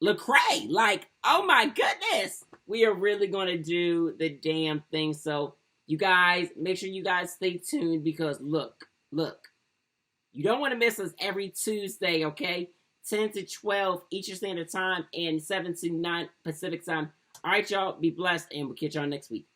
Lecrae. Like, oh my goodness. We are really going to do the damn thing. So, you guys, make sure you guys stay tuned because look. You don't want to miss us every Tuesday, okay? 10 to 12 Eastern Standard Time and 7 to 9 Pacific Time. All right, y'all. Be blessed, and we'll catch y'all next week.